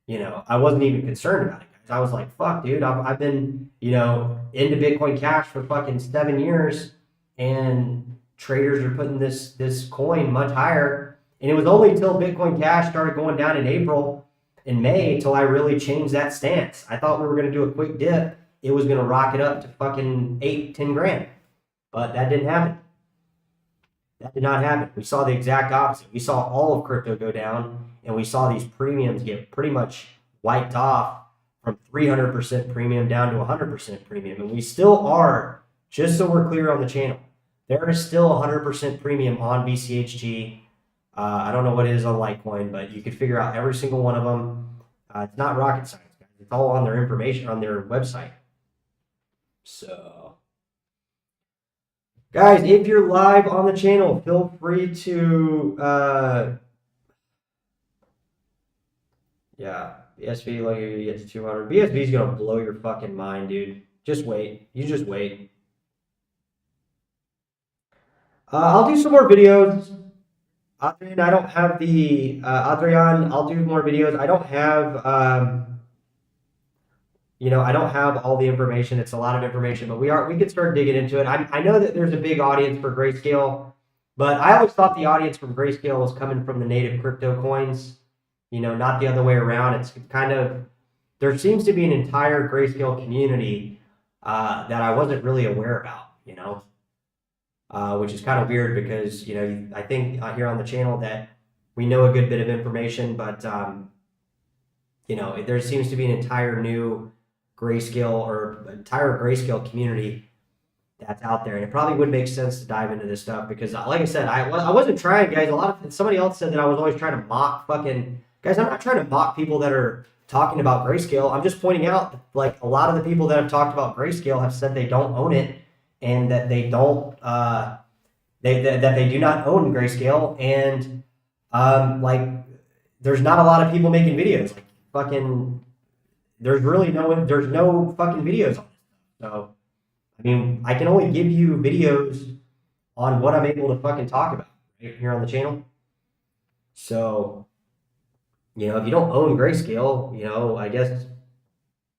[SPEAKER 1] I wasn't even concerned about it, guys. I was like, fuck, dude, I've been, into Bitcoin Cash for fucking 7 years, and traders are putting this coin much higher. And it was only until Bitcoin Cash started going down in May till I really changed that stance. I thought we were going to do a quick dip. It was going to rocket up to fucking 8-10 grand, but that didn't happen. That did not happen. We saw the exact opposite. We saw all of crypto go down, and we saw these premiums get pretty much wiped off from 300% premium down to 100% premium. And we still are, just so we're clear on the channel, there is still 100% premium on BCHG. I don't know what it is on Litecoin, but you could figure out every single one of them. It's not rocket science, guys. It's all on their information on their website. So, guys, if you're live on the channel, feel free to Yeah, BSV, like you get to 200. BSV is gonna blow your fucking mind, dude. Just wait. You just wait. I'll do some more videos. Adrian, I don't have the Adrian. I'll do more videos. I don't have I don't have all the information. It's a lot of information, but we could start digging into it. I know that there's a big audience for Grayscale, but I always thought the audience from Grayscale was coming from the native crypto coins, not the other way around. It's kind of, there seems to be an entire Grayscale community that I wasn't really aware about, which is kind of weird because, I think here on the channel that we know a good bit of information, but, there seems to be an entire new Grayscale or entire Grayscale community that's out there. And it probably would make sense to dive into this stuff because, like I said, I wasn't trying, guys. Somebody else said that I was always trying to mock fucking guys. I'm not trying to mock people that are talking about Grayscale. I'm just pointing out, like, a lot of the people that have talked about Grayscale have said they don't own it and that they don't, that they do not own Grayscale. And, like, there's not a lot of people making videos. Like, fucking, there's no fucking videos on it. So, I mean, I can only give you videos on what I'm able to fucking talk about right here on the channel. So, if you don't own Grayscale, I guess,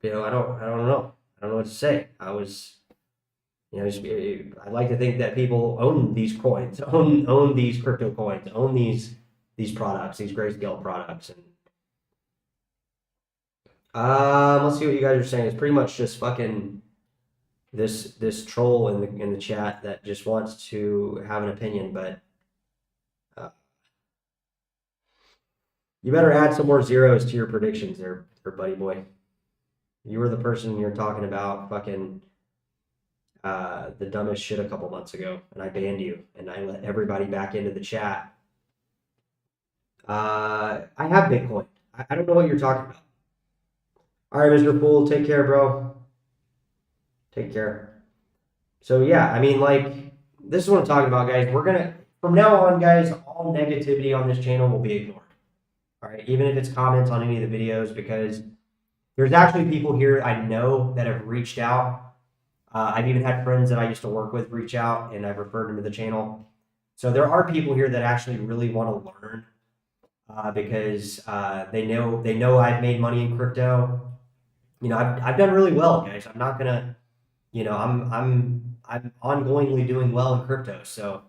[SPEAKER 1] I don't know. I don't know what to say. I'd like to think that people own these coins, own these crypto coins, own these products, these Grayscale products. And let's see what you guys are saying. It's pretty much just fucking this troll in the chat that just wants to have an opinion, but you better add some more zeros to your predictions there, buddy boy. You were the person you're talking about fucking the dumbest shit a couple months ago, and I banned you, and I let everybody back into the chat. I have Bitcoin. I don't know what you're talking about. All right, Mr. Poole, take care, bro. Take care. So yeah, I mean, like, this is what I'm talking about, guys. We're gonna, from now on, guys, all negativity on this channel will be ignored. All right, even if it's comments on any of the videos, because there's actually people here I know that have reached out. I've even had friends that I used to work with reach out, and I've referred them to the channel. So there are people here that actually really want to learn because they know I've made money in crypto. I've done really well, guys. I'm not gonna, I'm ongoingly doing well in crypto. So,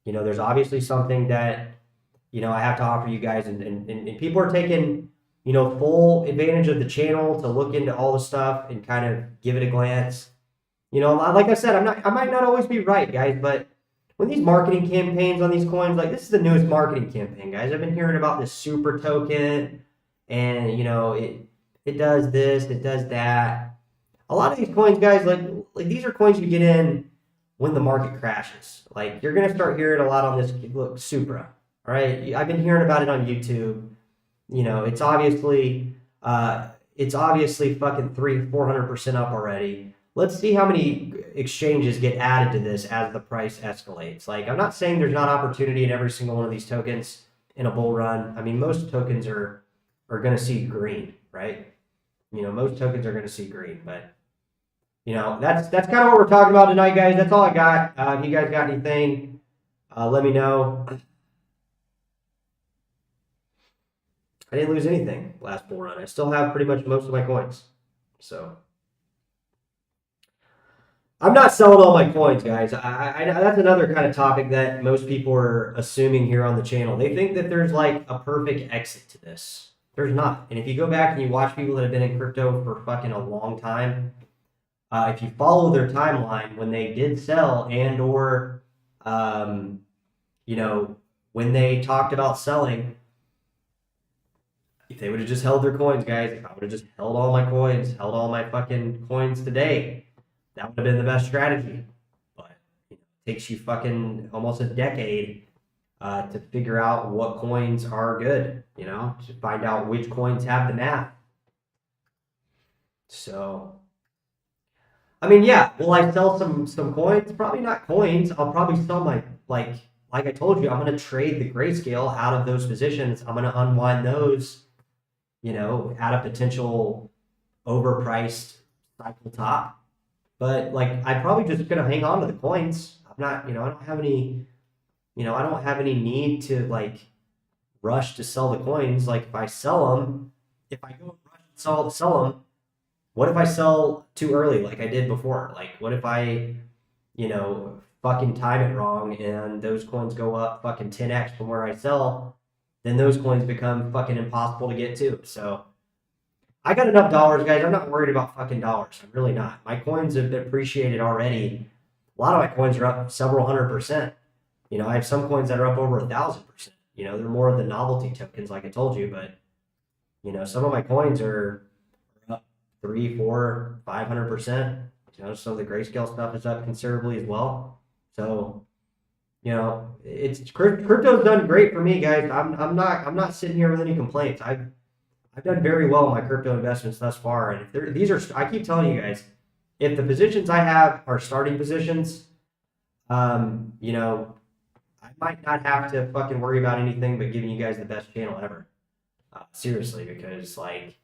[SPEAKER 1] there's obviously something that, I have to offer you guys, and people are taking, full advantage of the channel to look into all the stuff and kind of give it a glance. Like I said, I might not always be right, guys, but when these marketing campaigns on these coins, like, this is the newest marketing campaign, guys. I've been hearing about this super token, and it does this, it does that. A lot of these coins, guys, like these are coins you get in when the market crashes. Like, you're gonna start hearing a lot on this. Look, Supra. All right, I've been hearing about it on YouTube. It's obviously fucking 300-400% up already. Let's see how many exchanges get added to this as the price escalates. Like, I'm not saying there's not opportunity in every single one of these tokens in a bull run. I mean, most tokens are going to see green, right? Most tokens are going to see green, but that's kind of what we're talking about tonight, guys. That's all I got. If you guys got anything, let me know. I didn't lose anything last bull run. I still have pretty much most of my coins. So I'm not selling all my coins, guys. I that's another kind of topic that most people are assuming here on the channel. They think that there's like a perfect exit to this. There's not. And if you go back and you watch people that have been in crypto for fucking a long time, if you follow their timeline when they did sell and or, when they talked about selling, if they would have just held their coins, guys, if I would have just held all my coins, held all my fucking coins today, that would have been the best strategy. But it takes you fucking almost a decade to figure out what coins are good, to find out which coins have the math. So, I mean, yeah, will I sell some coins? Probably not coins. I'll probably sell my, like I told you, I'm going to trade the Grayscale out of those positions. I'm going to unwind those you know, at a potential overpriced cycle top. But like, I'm probably just gonna hang on to the coins. I'm not, you know, I don't have any, you know, I don't have any need to like rush to sell the coins. Like if I sell them, if I go and rush and sell them, what if I sell too early like I did before? Like what if I, you know, fucking time it wrong and those coins go up fucking 10x from where I sell, then those coins become fucking impossible to get to. So I got enough dollars, guys. I'm not worried about fucking dollars. I'm really not. My coins have appreciated already. A lot of my coins are up several 100%. You know, I have some coins that are up over 1,000%. You know, they're more of the novelty tokens, like I told you, but you know, some of my coins are up 3, 4, 500%. You know, some of the Grayscale stuff is up considerably as well. So, you know, it's crypto's done great for me, guys. I'm not sitting here with any complaints. I've done very well in my crypto investments thus far, and if these are, I keep telling you guys, if the positions I have are starting positions, you know, I might not have to fucking worry about anything but giving you guys the best channel ever. Seriously, because like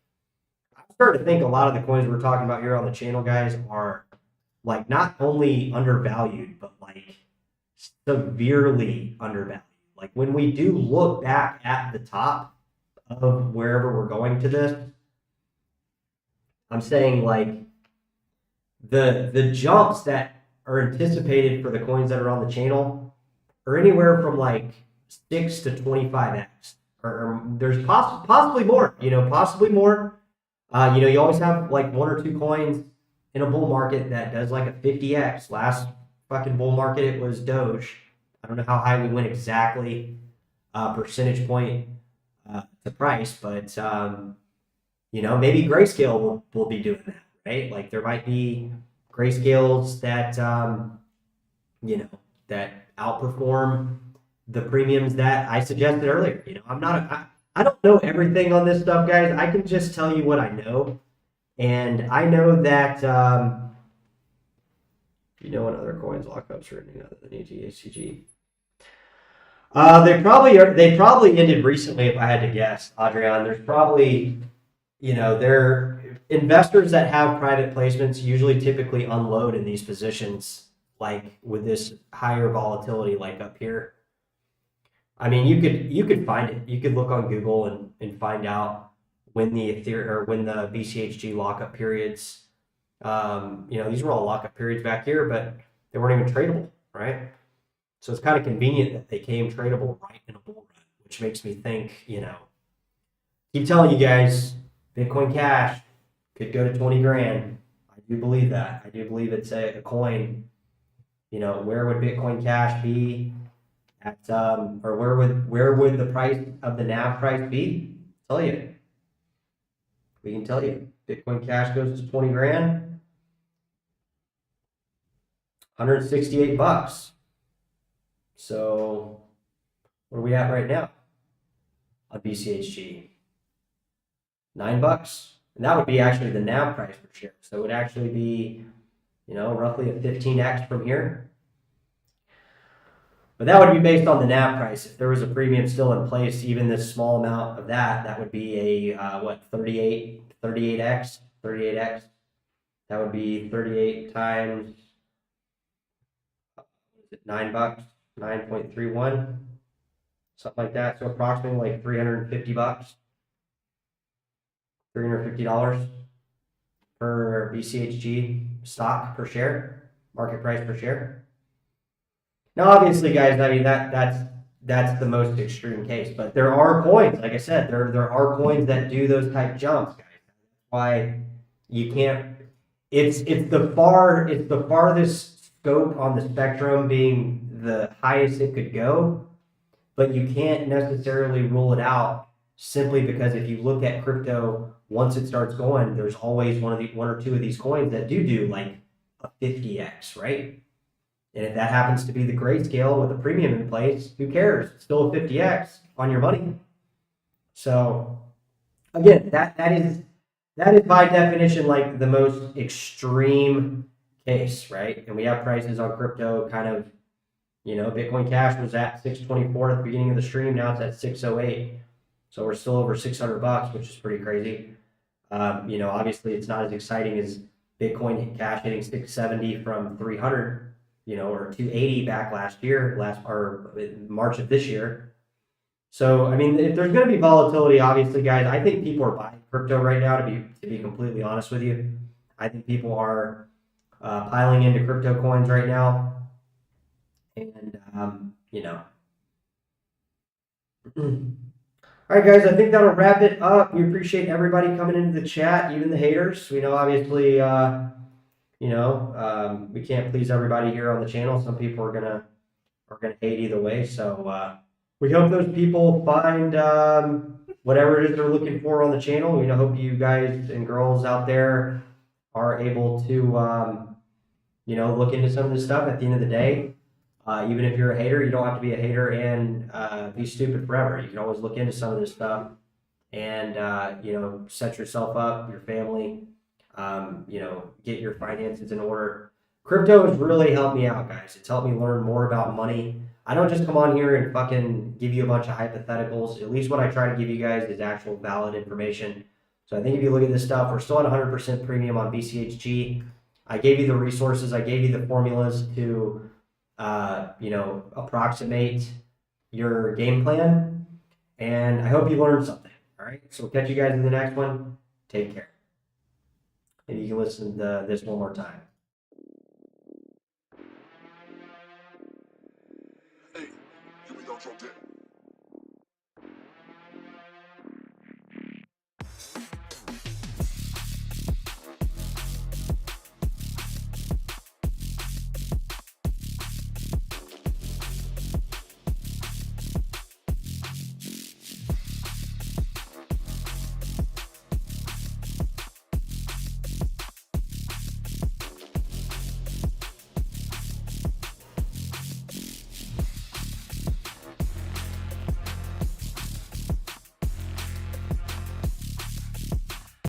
[SPEAKER 1] I'm starting to think a lot of the coins we're talking about here on the channel, guys, are like not only undervalued, but like severely undervalued. Like when we do look back at the top of wherever we're going to this, I'm saying like the jumps that are anticipated for the coins that are on the channel are anywhere from like 6 to 25x, or there's possibly more. You know, possibly more. You know, you always have like 1 or 2 coins in a bull market that does like a 50x. Last fucking bull market, it was Doge. I don't know how high we went exactly, percentage point to price, but you know, maybe Grayscale will be doing that, right? Like there might be Grayscales that you know, that outperform the premiums that I suggested earlier. You know, I don't know everything on this stuff, guys. I can just tell you what I know, and I know that you know what other coins lockups are ending other than ETCG. They probably are. They probably ended recently, if I had to guess, Adrian. There's probably, you know, they're investors that have private placements usually typically unload in these positions, like with this higher volatility, like up here. I mean, you could find it. You could look on Google and find out when the Ethereum or when the BCHG lockup periods. You know, these were all lockup periods back here, but they weren't even tradable, right? So it's kind of convenient that they came tradable right in a bull run, which makes me think, you know, keep telling you guys, Bitcoin Cash could go to 20 grand. I do believe that. I do believe it's a coin. You know, where would Bitcoin Cash be at, or where would the price of the NAV price be? I'll tell you. We can tell you. Bitcoin Cash goes to 20 grand. 168 bucks. So what are we at right now on BCHG? $9. And that would be actually the NAV price per share. So it would actually be, you know, roughly a 15x from here. But that would be based on the NAV price. If there was a premium still in place, even this small amount of that would be a, what, 38x? That would be 38 times, $9, 9.31, something like that. So approximately like 350 bucks, $350 per BCHG stock per share, market price per share. Now, obviously, guys, I mean that's the most extreme case, but there are coins, like I said, there are coins that do those type jumps, guys. That's why you can't. It's the farthest scope on the spectrum, being the highest it could go, but you can't necessarily rule it out simply because if you look at crypto, once it starts going, there's always one or two of these coins that do like a 50x, right? And if that happens to be the Grayscale with a premium in place, who cares? It's still a 50x on your money. So again, that is by definition like the most extreme case, right? And we have prices on crypto kind of, you know, Bitcoin Cash was at 624 at the beginning of the stream. Now it's at 608. So we're still over 600 bucks, which is pretty crazy. You know, obviously it's not as exciting as Bitcoin Cash hitting 670 from 300, you know, or 280 back last year, or March of this year. So, I mean, if there's going to be volatility, obviously, guys, I think people are buying crypto right now. To be completely honest with you, I think people are piling into crypto coins right now, and you know. All right, guys, I think that'll wrap it up. We appreciate everybody coming into the chat, even the haters. We know, obviously, you know, we can't please everybody here on the channel. Some people are gonna hate either way. So we hope those people find whatever it is they're looking for on the channel. We hope you guys and girls out there are able to, you know, look into some of this stuff. At the end of the day, even if you're a hater, you don't have to be a hater and be stupid forever. You can always look into some of this stuff and, you know, set yourself up, your family, you know, get your finances in order. Crypto has really helped me out, guys. It's helped me learn more about money. I don't just come on here and fucking give you a bunch of hypotheticals. At least what I try to give you guys is actual valid information. So I think if you look at this stuff, we're still at 100% premium on BCHG. I gave you the resources. I gave you the formulas to, you know, approximate your game plan. And I hope you learned something. All right. So we'll catch you guys in the next one. Take care. And you can listen to this one more time. Hey, here we go, drop that.